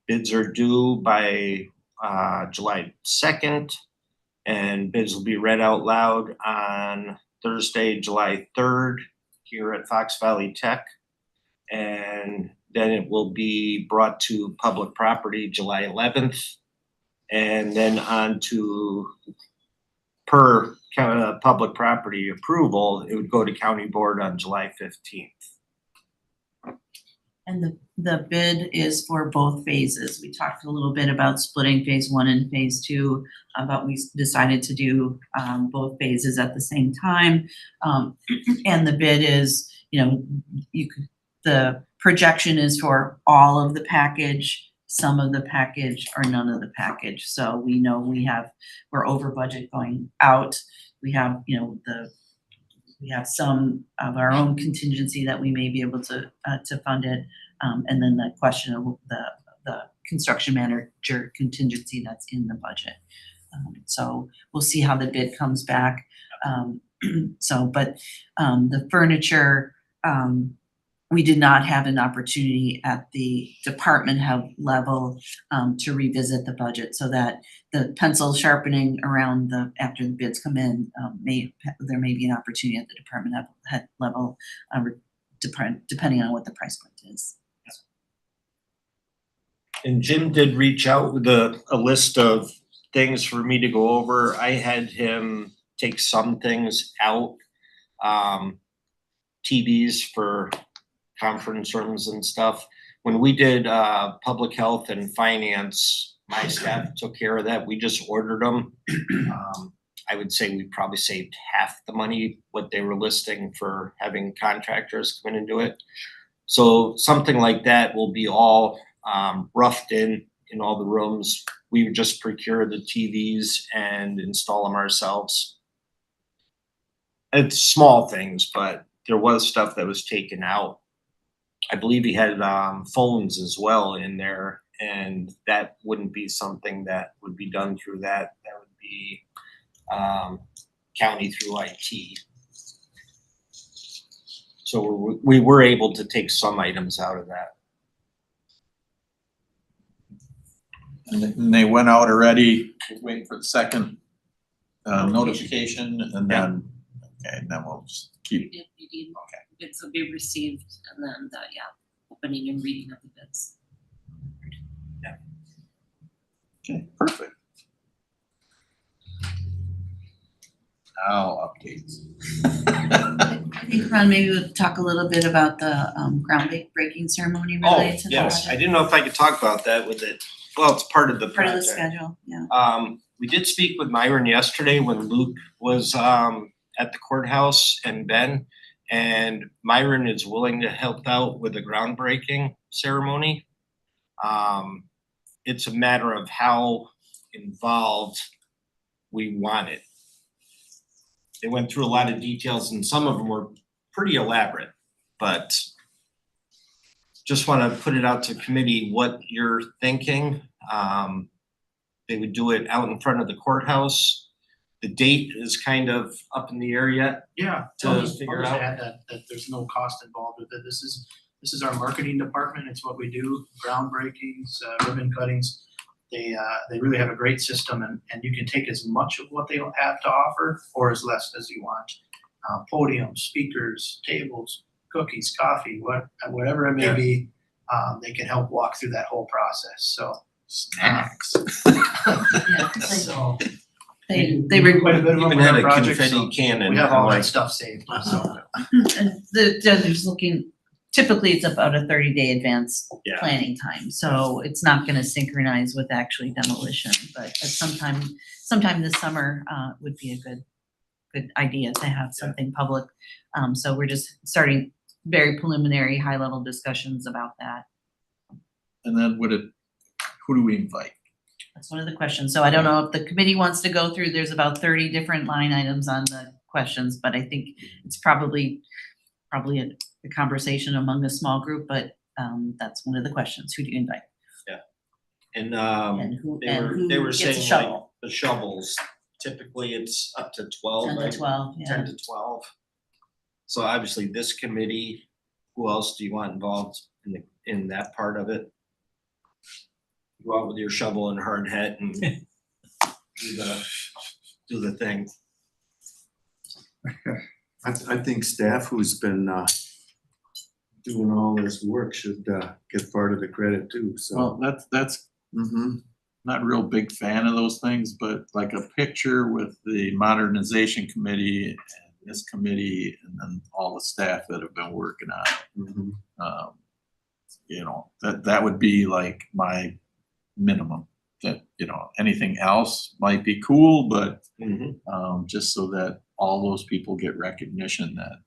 Bids are due by July 2nd, and bids will be read out loud on Thursday, July 3rd here at Fox Valley Tech. And then it will be brought to public property July 11th, and then on to, per public property approval, it would go to county board on July 15th. And the bid is for both phases. We talked a little bit about splitting phase 1 and phase 2, but we decided to do both phases at the same time. And the bid is, the projection is for all of the package, some of the package, or none of the package. So we know we're over budget going out. We have, we have some of our own contingency that we may be able to fund it. And then the question of the construction manager contingency that's in the budget. So we'll see how the bid comes back. But the furniture, we did not have an opportunity at the department head level to revisit the budget, so that the pencil sharpening around after the bids come in, there may be an opportunity at the department head level, depending on what the price point is. And Jim did reach out with a list of things for me to go over. I had him take some things out, TVs for conference rooms and stuff. When we did public health and finance, my staff took care of that. We just ordered them. I would say we probably saved half the money what they were listing for having contractors come in and do it. So something like that will be all roughed in all the rooms. We would just procure the TVs and install them ourselves. It's small things, but there was stuff that was taken out. I believe he had phones as well in there, and that wouldn't be something that would be done through that. That would be county through IT. So we were able to take some items out of that. And they went out already, waiting for the second notification, and then, okay, and then we'll just keep. Bids will be received, and then opening and reading of the bids. Okay, perfect. Now updates. I think, Ron, maybe we'll talk a little bit about the groundbreaking ceremony related to the Yes, I project. didn't know if I could talk about that with it. Well, it's part of the Part of the project. schedule, yeah. We did speak with Myron yesterday when Luke was at the courthouse and Ben, and Myron is willing to help out with the groundbreaking ceremony. It's a matter of how involved we want it. They went through a lot of details and some of them were pretty elaborate, but just wanna put it out to committee what you're thinking. They would do it out in front of the courthouse. The date is kind of up in the air yet. Yeah, To I'll just figure out. add that there's no cost involved with it. This is our marketing department. It's what we do, groundbreakings, ribbon cuttings. They really have a great system and you can take as much of what they have to offer or as less as you want. Podiums, speakers, tables, cookies, coffee, whatever it may be, they can help walk through that whole process, so. Snacks. Yeah, So. They do quite a bit of them Even with had our a projects, confetti so cannon. we have all that like- stuff saved, so. And the judge is looking, typically it's about a 30-day advance Yeah. planning time, so it's not gonna synchronize with actually demolition, but at sometime this summer, would be a good idea to have something public. So we're just starting very preliminary, high-level discussions about that. And then who do we invite? That's one of the questions. So I don't know if the committee wants to go through, there's about 30 different line items on the questions, but I think it's probably a conversation among a small group, but that's one of the questions. Who do you invite? And And who they were gets a saying like shovel? the shovels, typically it's up to 12, 10 right? to 12, yeah. 10 to 12. So obviously this committee, who else do you want involved in that part of it? Go out with your shovel and hard hat and do the thing. I think staff who's been doing all this work should get part of the credit too, so. Well, that's Mhm. not a real big fan of those things, but like a picture with the modernization committee and this committee and then all the staff that have been working on it. Mhm. You know, that would be like my minimum. That, you know, anything else might be cool, but just so that all those people get recognition that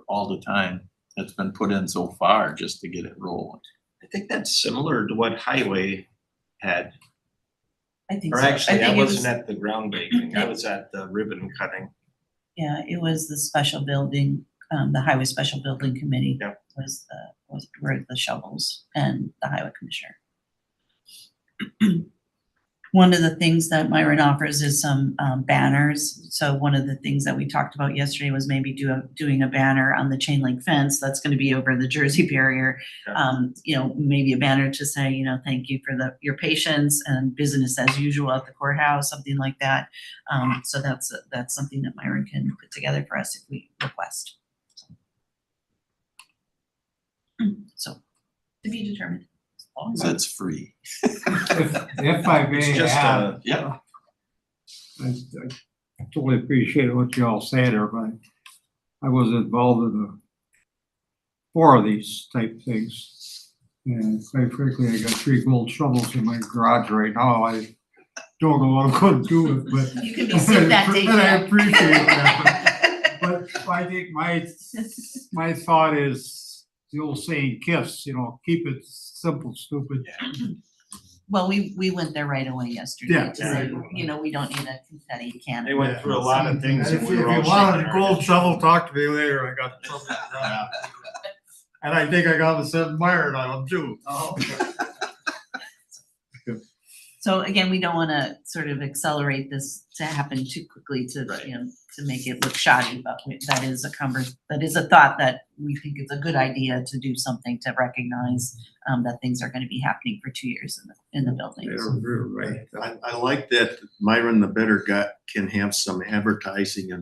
all the time that's been put in so far just to get it rolling. I think that's similar to what Highway had. I think Or so. actually, I think it was- wasn't at the groundbreaking, I was at the ribbon cutting. Yeah, it was the special building, the highway special building committee. Yep. Were the shovels and the highway commissioner. One of the things that Myron offers is some banners. So one of the things that we talked about yesterday was maybe doing a banner on the chain link fence that's gonna be over the Jersey barrier. You know, maybe a banner to say, you know, thank you for your patience and business as usual at the courthouse, something like that. So that's something that Myron can put together for us if we request. So, to be determined. That's free. If I may It's just add, Yeah. I totally appreciate what you all say there, but I was involved in 4 of these type things. And quite frankly, I got 3 gold shovels in my garage right now. I don't know what I'm gonna do with, but. You can be sick that day, And I Jeff. appreciate that, but I think my thought is the old saying, KISS, you know, keep it simple, stupid. Well, we went there right away yesterday Yeah. to say, you know, we don't need a confetti cannon. They went through a lot of things. And and if we you were all wanted shaking a our gold heads. shovel, talk to me later, I got something. to run. And I think I got the Sid Meyer on them too. So again, we don't wanna sort of accelerate this to happen too quickly to, Right. you know, to make it look shoddy, but that is a thought that we think is a good idea to do something to recognize that things are gonna be happening for 2 years in the buildings. You're right. I like that Myron, the better guy, can have some advertising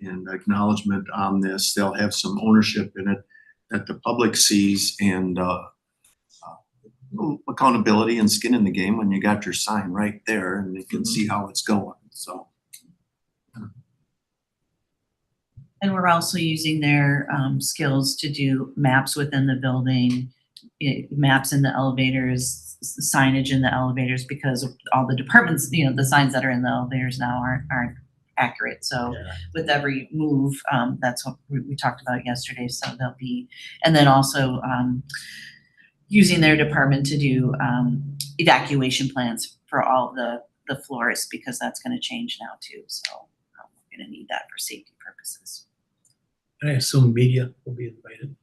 and acknowledgement on this. They'll have some ownership in it that the public sees and accountability and skin in the game when you got your sign right there and they can see how it's going, so. And we're also using their skills to do maps within the building, maps in the elevators, signage in the elevators, because all the departments, you know, the signs that are in the elevators now aren't accurate. So with every move, that's what we talked about yesterday. So there'll be, and then also using their department to do evacuation plans for all the floors, because that's gonna change now too, so we're gonna need that for safety purposes. I assume media will be invited.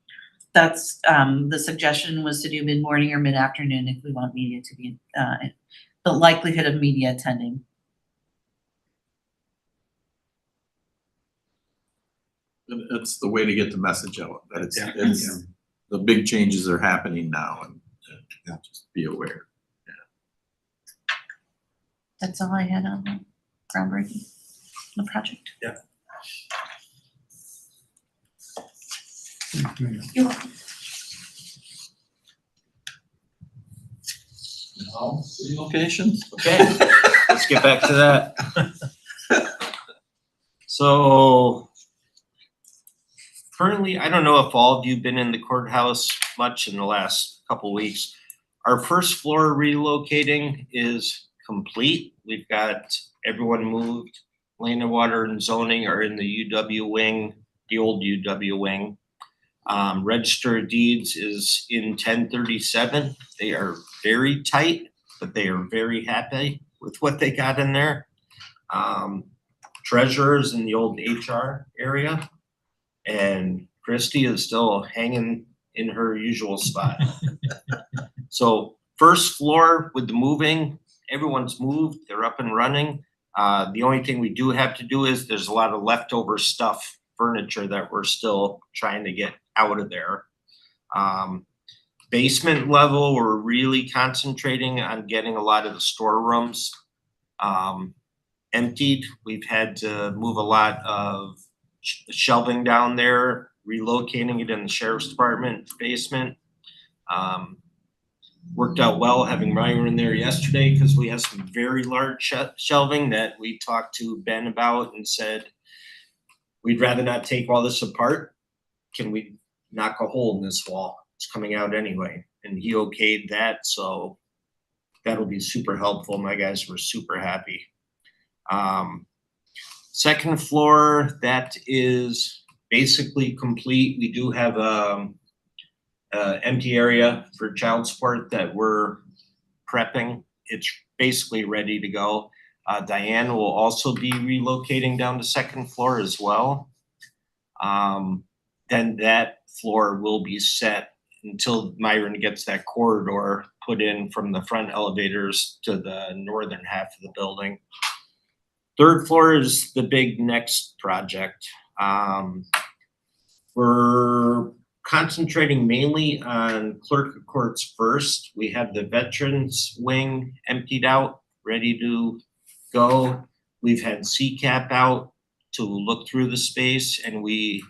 That's, the suggestion was to do mid-morning or mid-afternoon if we want media to be, the likelihood of media attending. It's the way to get the message out, that Yeah. it's, the big changes are happening now, and just be aware. That's all I had on the groundbreaking, the project. You're welcome. Now, relocations? Okay, let's get back to that. So currently, I don't know if all of you have been in the courthouse much in the last couple weeks. Our first floor relocating is complete. We've got everyone moved. Land and Water and Zoning are in the UW wing, the old UW wing. Register of Deeds is in 1037. They are very tight, but they are very happy with what they got in there. Treasurer's in the old HR area, and Christy is still hanging in her usual spot. So first floor with the moving, everyone's moved, they're up and running. The only thing we do have to do is there's a lot of leftover stuff, furniture that we're still trying to get out of there. Basement level, we're really concentrating on getting a lot of the storerooms emptied. We've had to move a lot of shelving down there, relocating it in the sheriff's department basement. Worked out well having Myron there yesterday because we have some very large shelving that we talked to Ben about and said, we'd rather not take all this apart. Can we knock a hole in this wall? It's coming out anyway. And he okayed that, so that'll be super helpful. My guys were super happy. Second floor, that is basically complete. We do have empty area for child support that we're prepping. It's basically ready to go. Diane will also be relocating down to second floor as well. Then that floor will be set until Myron gets that corridor put in from the front elevators to the northern half of the building. Third floor is the big next project. We're concentrating mainly on clerk of courts first. We have the veterans wing emptied out, ready to go. We've had CCAP out to look through the space, and we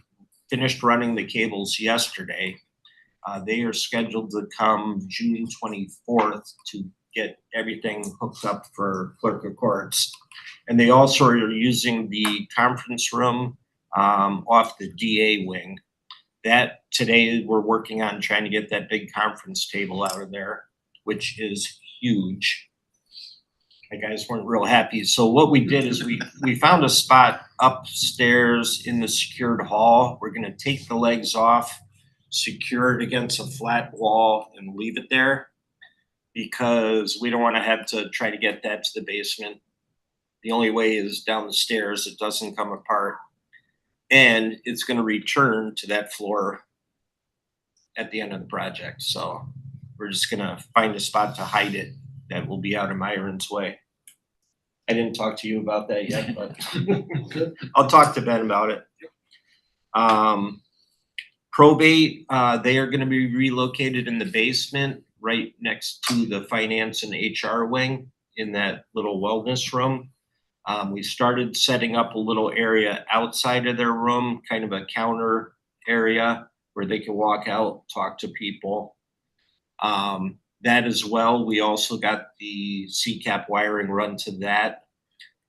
finished running the cables yesterday. They are scheduled to come June 24th to get everything hooked up for clerk of courts. And they also are using the conference room off the DA wing. That today we're working on trying to get that big conference table out of there, which is huge. My guys weren't real happy. So what we did is we found a spot upstairs in the secured hall. We're gonna take the legs off, secure it against a flat wall and leave it there because we don't wanna have to try to get that to the basement. The only way is down the stairs. It doesn't come apart. And it's gonna return to that floor at the end of the project. So we're just gonna find a spot to hide it that will be out of Myron's way. I didn't talk to you about that yet, but I'll talk to Ben about it. Probate, they are gonna be relocated in the basement right next to the finance and HR wing in that little wellness room. We started setting up a little area outside of their room, kind of a counter area where they can walk out, talk to people. That as well, we also got the CCAP wiring run to that.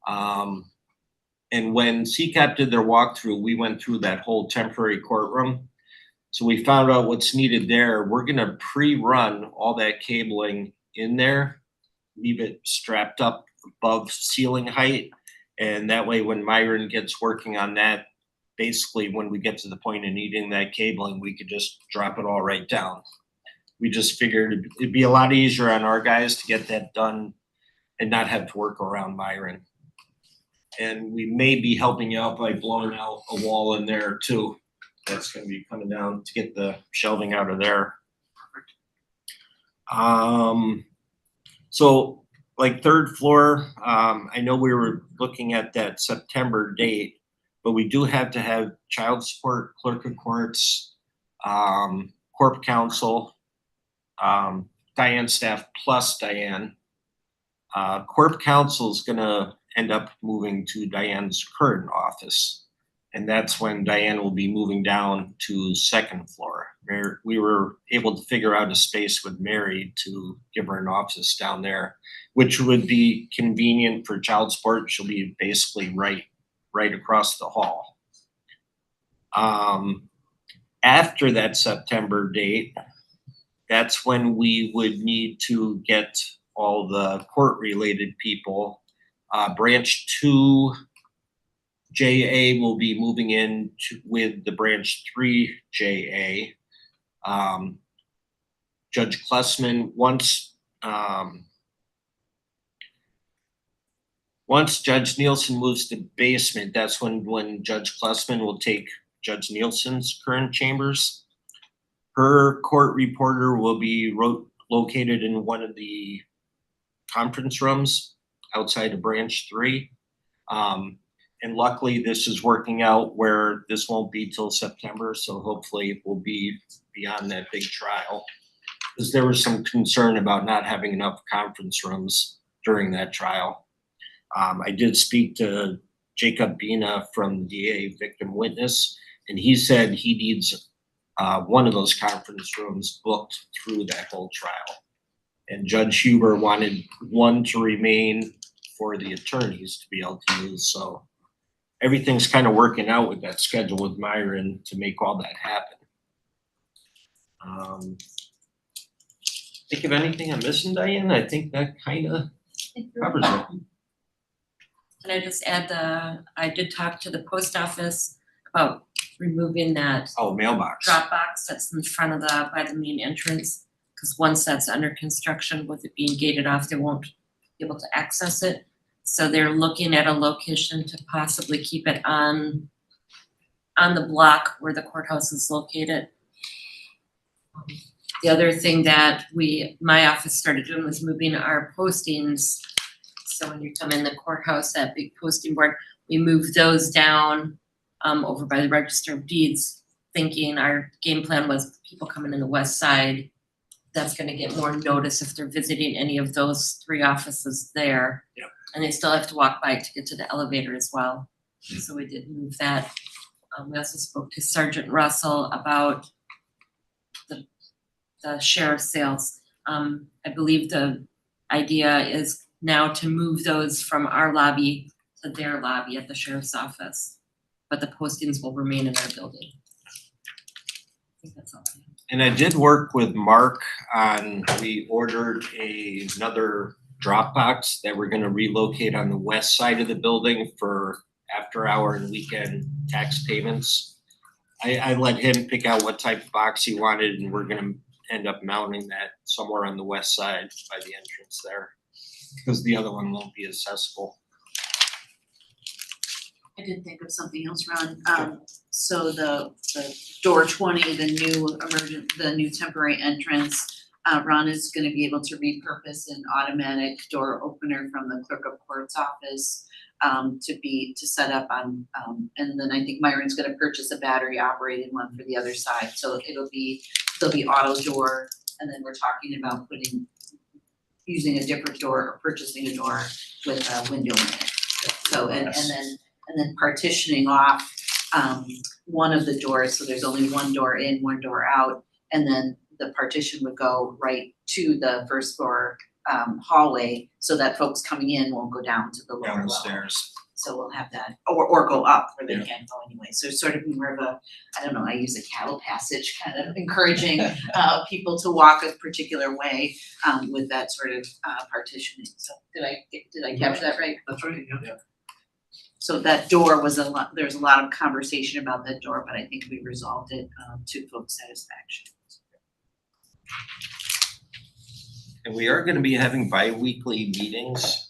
And when CCAP did their walkthrough, we went through that whole temporary courtroom. So we found out what's needed there. We're gonna pre-run all that cabling in there, leave it strapped up above ceiling height. And that way, when Myron gets working on that, basically when we get to the point of needing that cabling, we could just drop it all right down. we just figured it'd be a lot easier on our guys to get that done and not have to work around Myron. And we may be helping you out by blowing out a wall in there too. That's gonna be coming down to get the shelving out of there. So like third floor, I know we were looking at that September date, but we do have to have child support, clerk of courts, corp counsel, Diane staff plus Diane. Corp counsel is gonna end up moving to Diane's current office. And that's when Diane will be moving down to second floor. We were able to figure out a space with Mary to give her an office down there, which would be convenient for child support. She'll be basically right across the hall. After that September date, that's when we would need to get all the court-related people. Branch 2 JA will be moving in with the Branch 3 JA. Judge Klessman, once Judge Nielsen moves to basement, that's when Judge Klessman will take Judge Nielsen's current chambers. Her court reporter will be located in one of the conference rooms outside of Branch 3. And luckily this is working out where this won't be till September, so hopefully it will be beyond that big trial. Because there was some concern about not having enough conference rooms during that trial. I did speak to Jacob Bina from DA Victim Witness, and he said he needs one of those conference rooms booked through that whole trial. And Judge Huber wanted one to remain for the attorneys to be able to use, so everything's kind of working out with that schedule with Myron to make all that happen. Think of anything I'm missing, Diane? I think that kind of covers it. Can I just add I did talk to the post office about removing that Oh, mailbox. Dropbox that's in front of by the main entrance. Cause once that's under construction, with it being gated off, they won't be able to access it. So they're looking at a location to possibly keep it on the block where the courthouse is located. The other thing that my office started doing was moving our postings. So when you come in the courthouse, that big posting board, we moved those down over by the Register of Deeds, thinking our game plan was people coming in the west side, that's gonna get more notice if they're visiting any of those 3 offices there. Yep. And they still have to walk by to get to the elevator as well. So we did move that. We also spoke to Sergeant Russell about the sheriff's sales. I believe the idea is now to move those from our lobby to their lobby at the sheriff's office. But the postings will remain in our building. I think that's all I have. And I did work with Mark on, we ordered another Dropbox that we're gonna relocate on the west side of the building for after hour and weekend tax payments. I let him pick out what type of box he wanted, and we're gonna end up mounting that somewhere on the west side by the entrance there. Because the other one won't be accessible. I did think of something else, Ron. So the door 20, the new temporary entrance, Ron is gonna be able to repurpose an automatic door opener from the clerk of court's office to set up on, and then I think Myron's gonna purchase a battery operated one for the other side. So there'll be auto door, and then we're talking about using a different door or purchasing a door with a window in it. So, and then partitioning off one of the doors, so there's only one door in, one door out, and then the partition would go right to the first floor hallway, so that folks coming in won't go down to the lower Down level. the stairs. So we'll have that, or go up where they Yeah. can't go anyway. So it's sort of more of a, I don't know, I use a cattle passage, kind of encouraging people to walk a particular way with that sort of partitioning. So did I capture that right? That's right, yeah. So that door was there's a lot of conversation about that door, but I think we resolved it to folks' satisfaction. And we are gonna be having bi-weekly meetings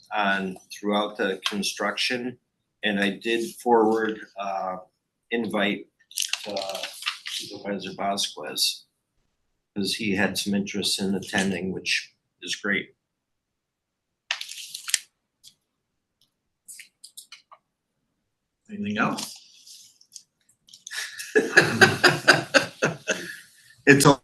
throughout the construction. And I did forward invite Supervisor Vasquez, because he had some interest in attending, which is great. Anything else? It's all.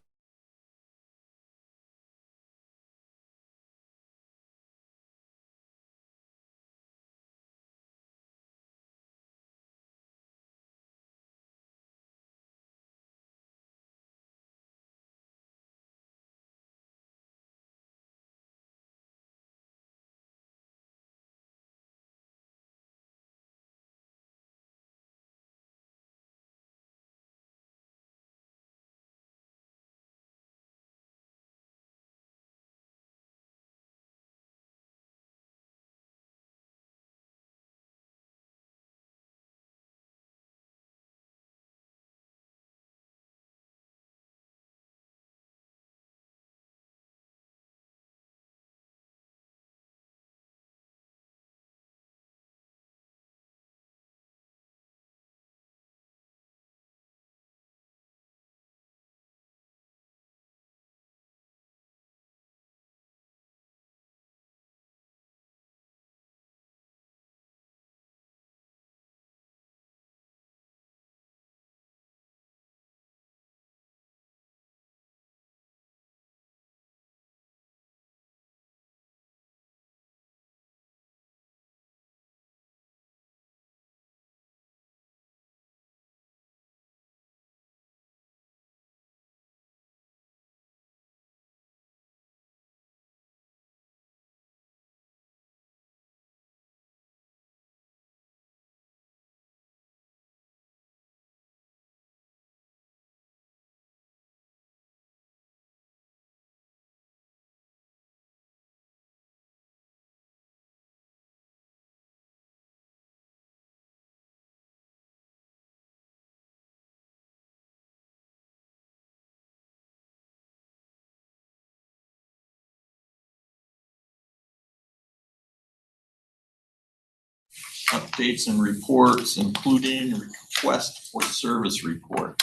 Updates and reports, including request for service report.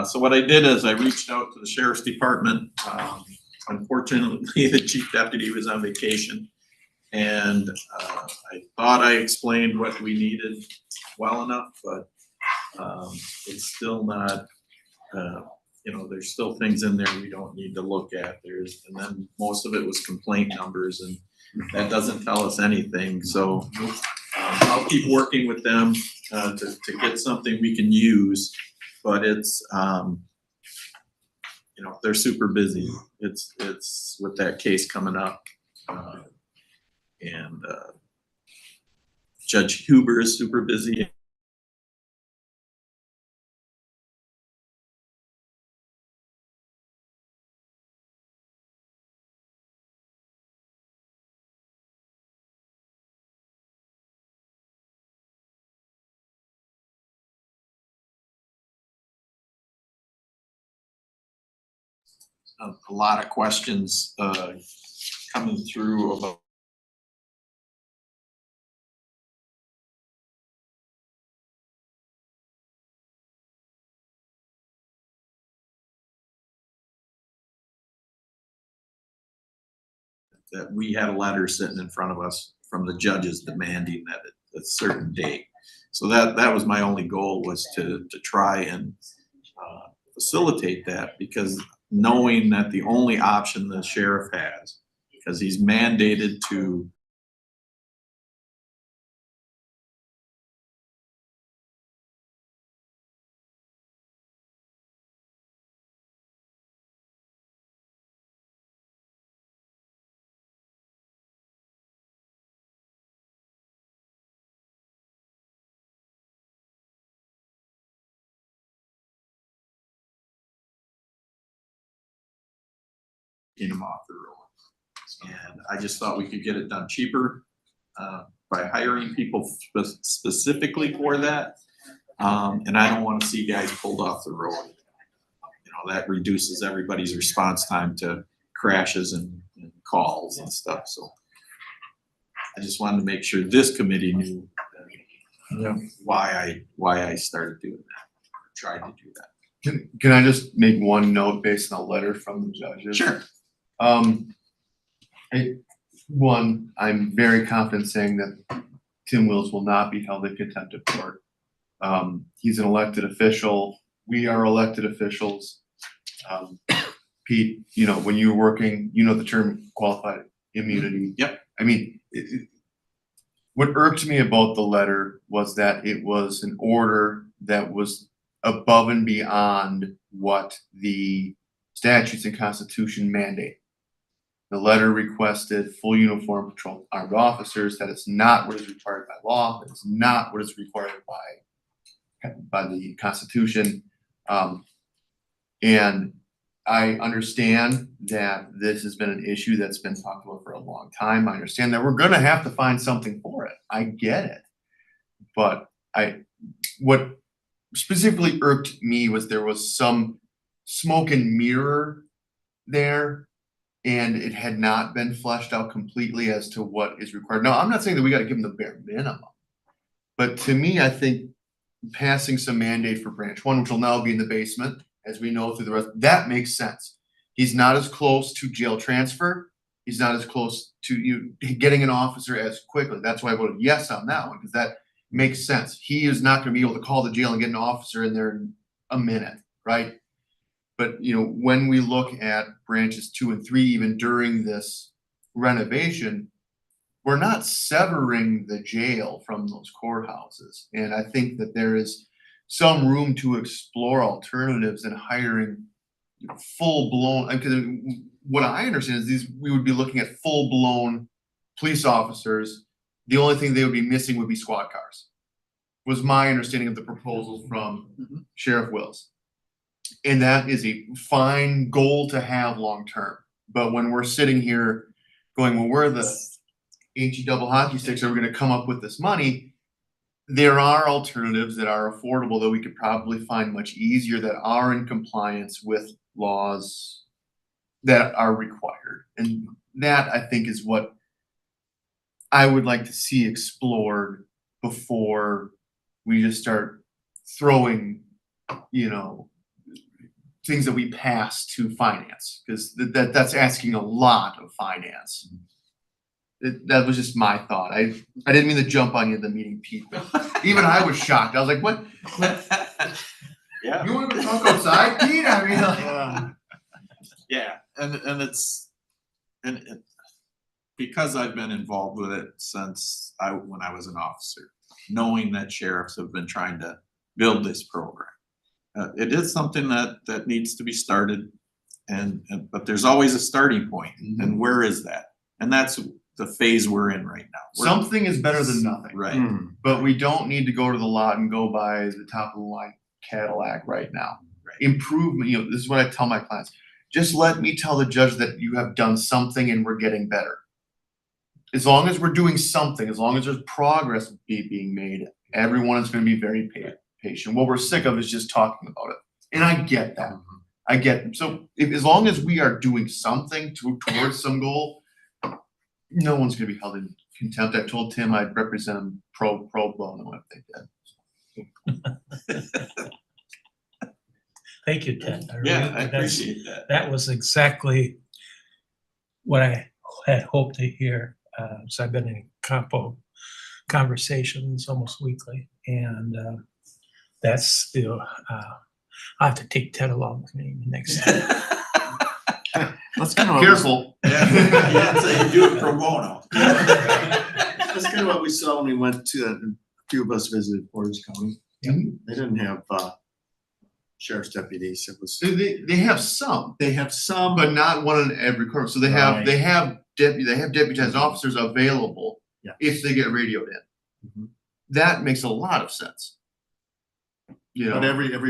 So what I did is I reached out to the Sheriff's Department. Unfortunately, the Chief Deputy was on vacation. And I thought I explained what we needed well enough, but it's still not, there's still things in there we don't need to look at. And then most of it was complaint numbers, and that doesn't tell us anything. So I'll keep working with them to get something we can use, but it's, they're super busy. It's with that case coming up. And Judge Huber is super busy. A lot of questions coming through about that we had a letter sitting in front of us from the judges demanding that at a certain date. So that was my only goal, was to try and facilitate that, because knowing that the only option the sheriff has, because he's mandated to him off the road. And I just thought we could get it done cheaper by hiring people specifically for that. And I don't want to see guys pulled off the road. that reduces everybody's response time to crashes and calls and stuff, so. I just wanted to make sure this committee knew why I started doing that, or tried to do that. Can I just make one note based on a letter from the judges? Sure. I'm very confident saying that Tim Wills will not be held in contempt of court. He's an elected official. We are elected officials. Pete, you know, when you're working, you know the term qualified immunity. Yep. I mean, what irked me about the letter was that it was an order that was above and beyond what the statutes and constitution mandate. The letter requested full uniform patrol armed officers. That is not what is required by law. That is not what is required by the Constitution. And I understand that this has been an issue that's been talked about for a long time. I understand that we're gonna have to find something for it. I get it. But what specifically irked me was there was some smoke and mirror there, and it had not been fleshed out completely as to what is required. Now, I'm not saying that we gotta give them the bare minimum, but to me, I think passing some mandate for branch one, which will now be in the basement, as we know through the rest, that makes sense. He's not as close to jail transfer. He's not as close to you getting an officer as quickly. That's why I voted yes on that one, because that makes sense. He is not gonna be able to call the jail and get an officer in there in a minute, right? But you know, when we look at branches 2 and 3, even during this renovation, we're not severing the jail from those courthouses. And I think that there is some room to explore alternatives and hiring full blown, because what I understand is we would be looking at full blown police officers. The only thing they would be missing would be squad cars, was my understanding of the proposal from Sheriff Wills. And that is a fine goal to have long term. But when we're sitting here going, well, where are the HE double hockey sticks? Are we gonna come up with this money? There are alternatives that are affordable that we could probably find much easier, that are in compliance with laws that are required. And that, I think, is what I would like to see explored before we just start throwing, you know, things that we pass to finance, because that's asking a lot of finance. That was just my thought. I didn't mean to jump on you in the meeting, Pete. Even I was shocked. I was like, what? Yeah. You want to talk outside, Pete? I mean, like, Yeah, and it's, because I've been involved with it since when I was an officer, knowing that sheriffs have been trying to build this program. It is something that needs to be started, but there's always a starting point, and where is that? And that's the phase we're in right now. something is better than nothing. Right. But we don't need to go to the lot and go buy the top of the line Cadillac right now. Right. Improvement, you know, this is what I tell my clients. Just let me tell the judge that you have done something and we're getting better. As long as we're doing something, as long as there's progress being made, everyone is gonna be very patient. What we're sick of is just talking about it. And I get that. I get it. So as long as we are doing something towards some goal, no one's gonna be held in contempt. I told Tim I'd represent him pro bono if they did. Thank you, Ted. Yeah, really- I that's- appreciate that. That was exactly what I had hoped to hear. So I've been in conversations almost weekly, and that's the. I have to take Ted along with me next time. That's kind of Careful. Yeah, so you do it pro bono. That's kind of what we saw when we went to, a few of us visited Portage County. They didn't have sheriff's deputies. It was, They have some, they have some, but not one in every corner. So they have deputized officers available Yeah. if they get radioed in. That makes a lot of sense. You know,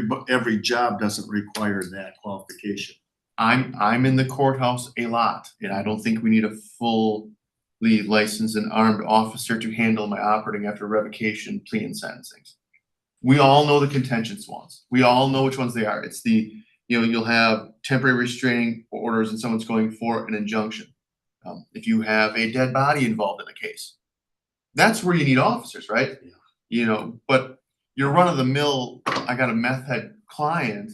but every job doesn't require that qualification. I'm in the courthouse a lot, and I don't think we need a fully licensed and armed officer to handle my operating after revocation, plea, and sentencing. We all know the contentious ones. We all know which ones they are. It's the you'll have temporary restraining orders and someone's going for an injunction. If you have a dead body involved in a case, that's where you need officers, right? But your run of the mill, I got a meth head client,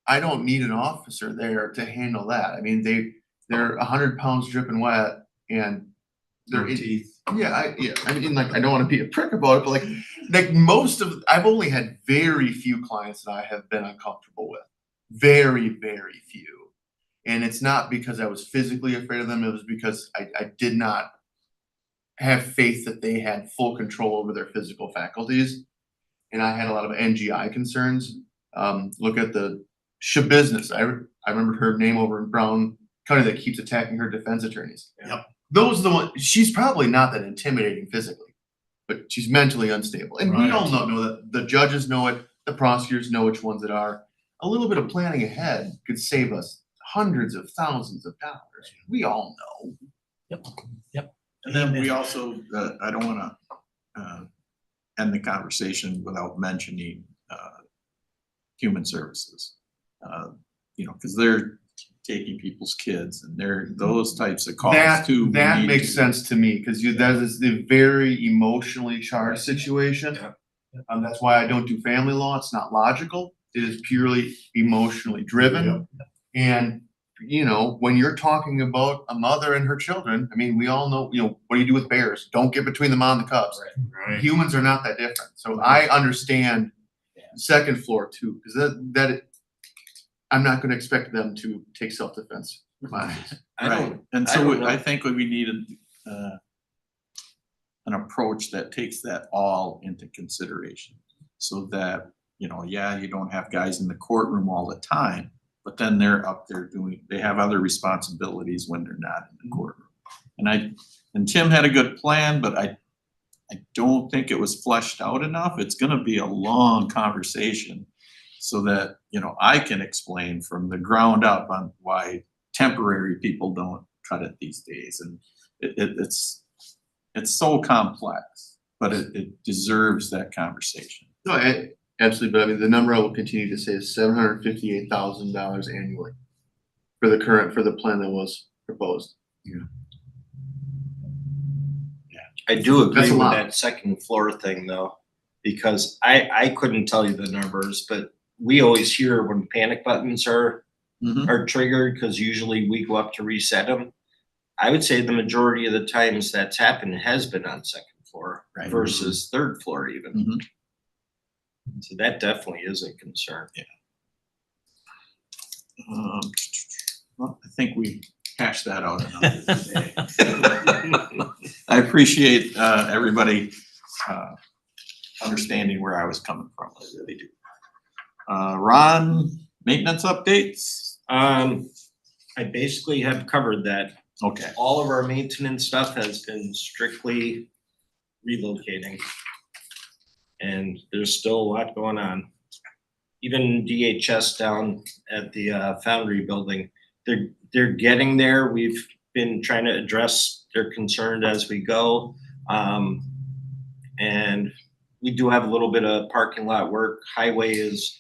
I don't need an officer there to handle that. I mean, they're 100 pounds dripping wet and they're No teeth. I mean, like, I don't want to be a prick about it, but like most of, I've only had very few clients that I have been uncomfortable with. Very, very few. And it's not because I was physically afraid of them, it was because I did not have faith that they had full control over their physical faculties. And I had a lot of NGI concerns. Look at the Shabusiness. I remember her name over in Brown County that keeps attacking her defense attorneys. Yep. Those are the ones, she's probably not that intimidating physically, but she's mentally unstable. And we all know that. The judges know it, the prosecutors know which ones it are. A little bit of planning ahead could save us hundreds of thousands of dollars. We all know. And then we also, I don't wanna end the conversation without mentioning human services. Cause they're taking people's kids and those types of calls too. we That need makes to- sense to me, cause that is a very emotionally charged situation. That's why I don't do family law. It's not logical. It is purely emotionally driven. And, when you're talking about a mother and her children, I mean, we all know, what do you do with bears? Don't get between the mom and the cubs. Right. Humans are not that different. So I understand second floor too, because I'm not gonna expect them to take self-defense classes. I Right, don't, and I so don't know. I think we needed an approach that takes that all into consideration. So that, you don't have guys in the courtroom all the time, but then they're up there they have other responsibilities when they're not in the courtroom. And Tim had a good plan, but I don't think it was fleshed out enough. It's gonna be a long conversation so that, I can explain from the ground up on why temporary people don't cut it these days. And it's so complex, but it deserves that conversation. No, absolutely, but I mean, the number I will continue to say is $758,000 annually for the plan that was proposed. I do That's agree a with lot. that second floor thing though, because I couldn't tell you the numbers, but we always hear when panic buttons are triggered, because usually we go up to reset them. I would say the majority of the times that's happened has been on second floor Right. versus third floor even. Mhm. So that definitely is a concern. Well, I think we hashed that out another day. I appreciate everybody understanding where I was coming from. I really do. Ron, maintenance updates? I basically have covered that. Okay. All of our maintenance stuff has been strictly relocating. And there's still a lot going on. Even DHS down at the Foundry building, they're getting there. We've been trying to address their concern as we go. And we do have a little bit of parking lot work. Highway is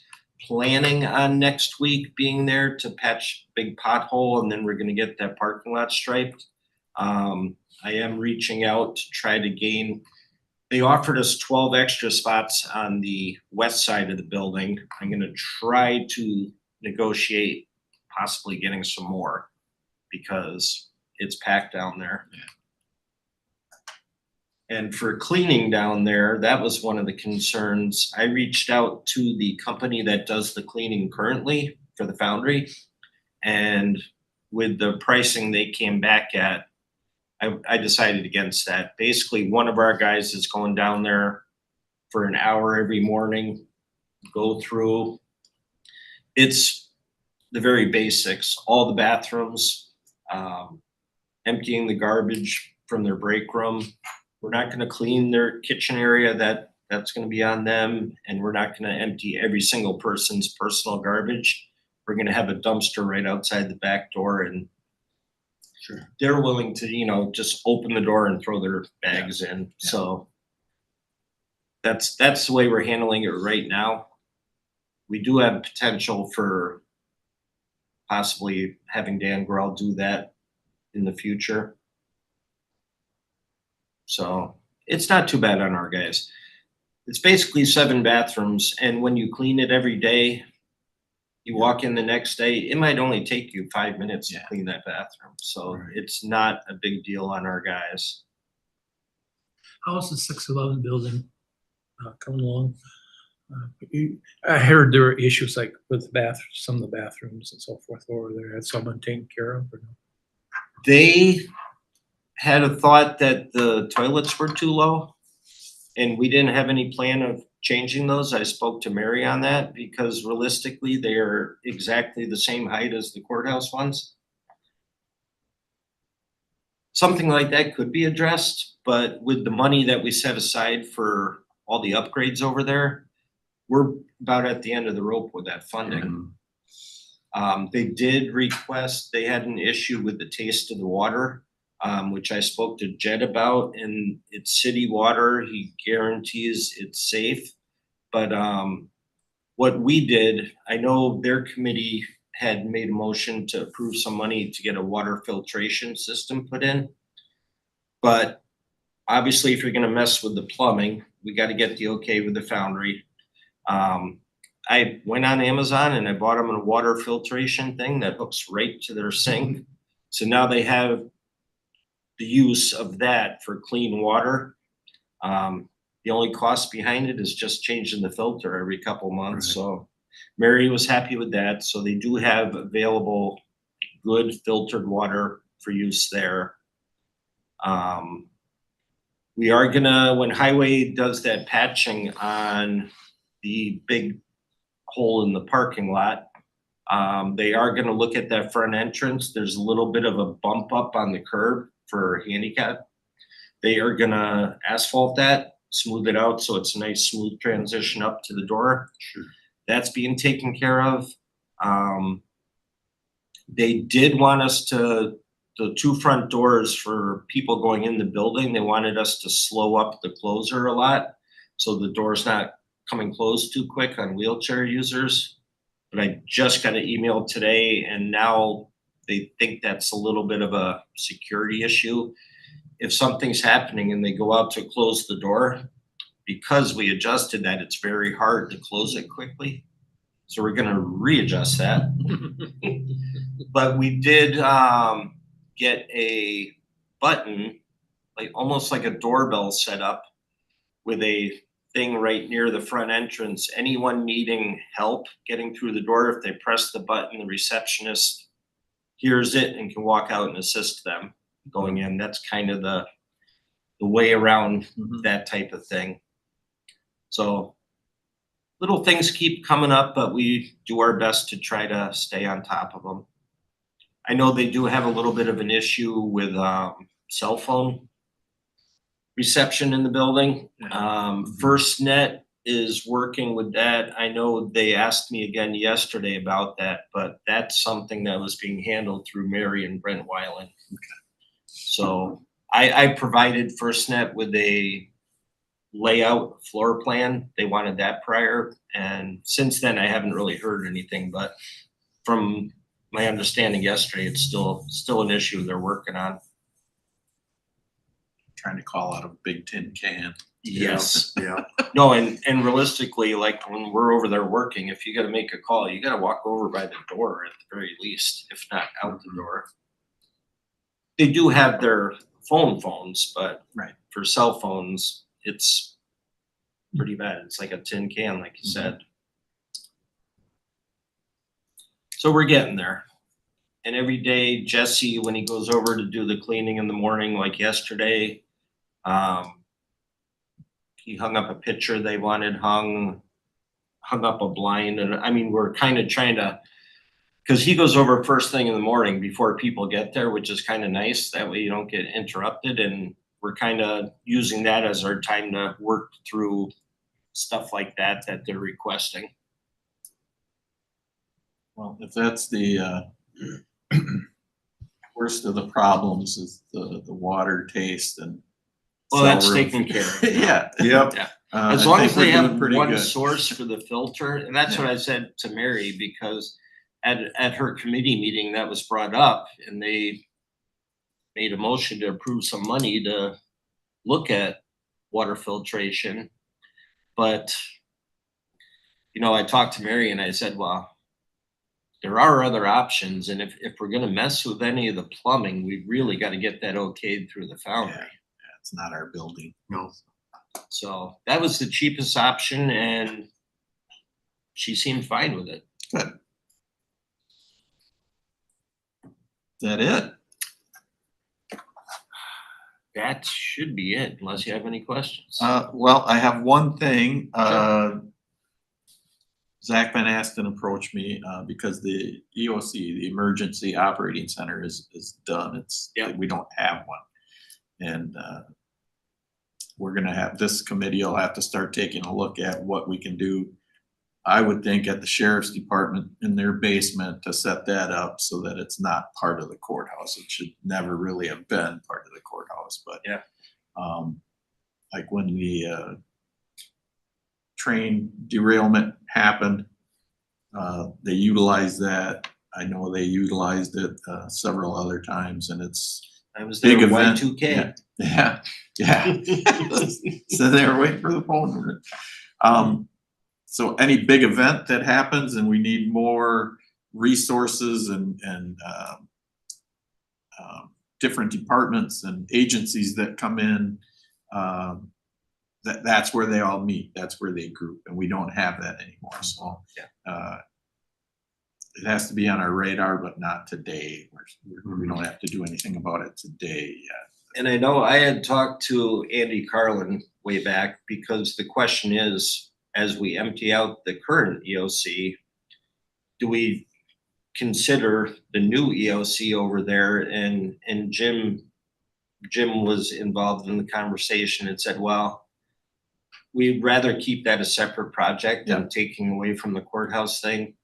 planning on next week being there to patch big pothole, and then we're gonna get that parking lot striped. I am reaching out to try to gain, they offered us 12 extra spots on the west side of the building. I'm gonna try to negotiate possibly getting some more because it's packed down there. And for cleaning down there, that was one of the concerns. I reached out to the company that does the cleaning currently for the Foundry. And with the pricing they came back at, I decided against that. Basically, one of our guys is going down there for an hour every morning, go through. It's the very basics, all the bathrooms, emptying the garbage from their break room. We're not gonna clean their kitchen area, that's gonna be on them, and we're not gonna empty every single person's personal garbage. We're gonna have a dumpster right outside the back door, and they're willing to, just open the door and throw their bags in, so. That's the way we're handling it right now. We do have potential for possibly having Dan Grell do that in the future. So it's not too bad on our guys. It's basically 7 bathrooms, and when you clean it every day, you walk in the next day, it might only take you 5 minutes to clean that bathroom. So it's not a big deal on our guys. How's the 611 building coming along? I heard there were issues like with some of the bathrooms and so forth over there. Had someone taken care of or no? They had a thought that the toilets were too low, and we didn't have any plan of changing those. I spoke to Mary on that because realistically, they are exactly the same height as the courthouse ones. Something like that could be addressed, but with the money that we set aside for all the upgrades over there, we're about at the end of the rope with that funding. They did request, they had an issue with the taste of the water, which I spoke to Jed about, and it's city water. He guarantees it's safe. But what we did, I know their committee had made a motion to approve some money to get a water filtration system put in. But obviously, if you're gonna mess with the plumbing, we gotta get the okay with the foundry. I went on Amazon and I bought them a water filtration thing that hooks right to their sink. So now they have the use of that for clean water. The only cost behind it is just changing the filter every couple months. Right. So Mary was happy with that. So they do have available good filtered water for use there. We are gonna, when Highway does that patching on the big hole in the parking lot, they are gonna look at that front entrance. There's a little bit of a bump up on the curb for handicap. They are gonna asphalt that, smooth it out so it's a nice smooth transition up to the door. Sure. That's being taken care of. They did want us to, the 2 front doors for people going in the building, they wanted us to slow up the closer a lot, so the door's not coming closed too quick on wheelchair users. But I just got an email today, and now they think that's a little bit of a security issue. If something's happening and they go out to close the door, because we adjusted that, it's very hard to close it quickly. So we're gonna readjust that. But we did get a button, like almost like a doorbell set up with a thing right near the front entrance. Anyone needing help getting through the door, if they press the button, the receptionist hears it and can walk out and assist them going in. That's kind of the way around that type of thing. So little things keep coming up, but we do our best to try to stay on top of them. I know they do have a little bit of an issue with cell phone reception in the building. FirstNet is working with that. I know they asked me again yesterday about that, but that's something that was being handled through Mary and Brent Weiland. Okay. So I provided FirstNet with a layout floor plan. They wanted that prior, and since then I haven't really heard anything, but from my understanding yesterday, it's still an issue they're working on. Trying to call out a big tin can. Yes. Yeah. No, and realistically, like when we're over there working, if you gotta make a call, you gotta walk over by the door at the very least, if not out the door. They do have their phones, but Right. for cell phones, it's pretty bad. It's like a tin can, like you said. So we're getting there. And every day, Jesse, when he goes over to do the cleaning in the morning, like yesterday, he hung up a picture they wanted hung up a blind. And I mean, we're kind of trying to, because he goes over first thing in the morning before people get there, which is kind of nice. That way you don't get interrupted. And we're kind of using that as our time to work through stuff like that they're requesting. Well, if that's the worst of the problems is the water taste and. Well, that's cell room. taken care of. Yeah. Yep. Yeah. I As long think as we're they doing have pretty one good. source for the filter, and that's what I said to Mary, because at her committee meeting, that was brought up, and they made a motion to approve some money to look at water filtration. But, you know, I talked to Mary and I said, well, there are other options, and if we're gonna mess with any of the plumbing, we really gotta get that okayed through the foundry. Yeah, it's not our building. No. So that was the cheapest option, and she seemed fine with it. Good. Is that it? That should be it, unless you have any questions. Well, I have one thing, Zach Van Asten approached me, because the EOC, the Emergency Operating Center is done. It's, Yep. we don't have one. And, we're gonna have, this committee will have to start taking a look at what we can do. I would think at the sheriff's department in their basement to set that up so that it's not part of the courthouse. It should never really have been part of the courthouse, but. Yeah. Like when the, train derailment happened, they utilized that. I know they utilized it, several other times, and it's I was big there at event. Y2K. Yeah, so they were waiting for the phone to ring. So any big event that happens and we need more resources and different departments and agencies that come in, that's where they all meet. That's where they group, and we don't have that anymore. So it has to be on our radar, but not today. We don't have to do anything about it today yet. And I know I had talked to Andy Carlin way back, because the question is, as we empty out the current EOC, do we consider the new EOC over there? And Jim was involved in the conversation and said, well, we'd rather keep that a separate project than taking away from the courthouse thing.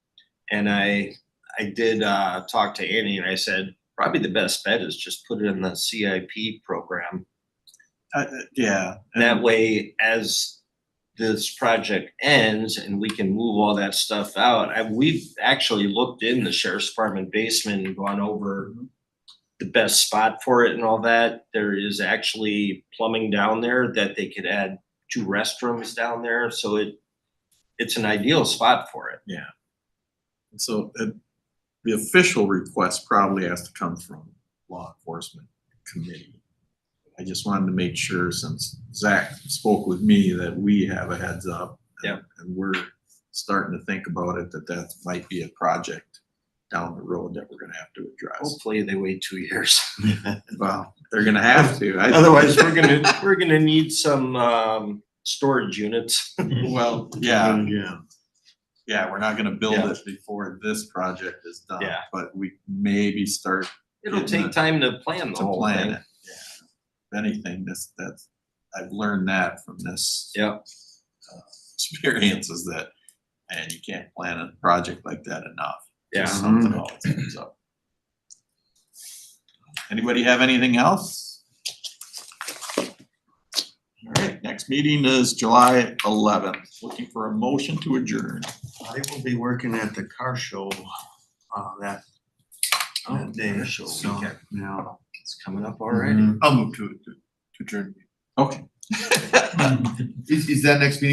And I did talk to Andy, and I said, probably the best bet is just put it in the CIP program. Yeah. That way, as this project ends and we can move all that stuff out, we've actually looked in the sheriff's department basement and gone over the best spot for it and all that. There is actually plumbing down there that they could add 2 restrooms down there, so it's an ideal spot for it. Yeah. And so the official request probably has to come from law enforcement committee. I just wanted to make sure, since Zach spoke with me, that we have a heads up. Yep. And we're starting to think about it, that might be a project down the road that we're gonna have to address. Hopefully they wait 2 years. Well, they're gonna have to. Otherwise, we're gonna need some storage units. Well, yeah. Yeah. Yeah, we're not gonna build Yeah. it before this project is done. Yeah. But we maybe start It'll take time to plan the to whole plan thing. it. Yeah. If anything, that's I've learned that from this. Yep. Experience is that, and you can't plan a project like that enough. Yeah. Just something always comes up. Anybody have anything else? All right, next meeting is July 11th. Looking for a motion to adjourn. I will be working at the car show, that day, show so, weekend. yeah. It's coming up already. I'll move to adjourn. Okay. Is that next meeting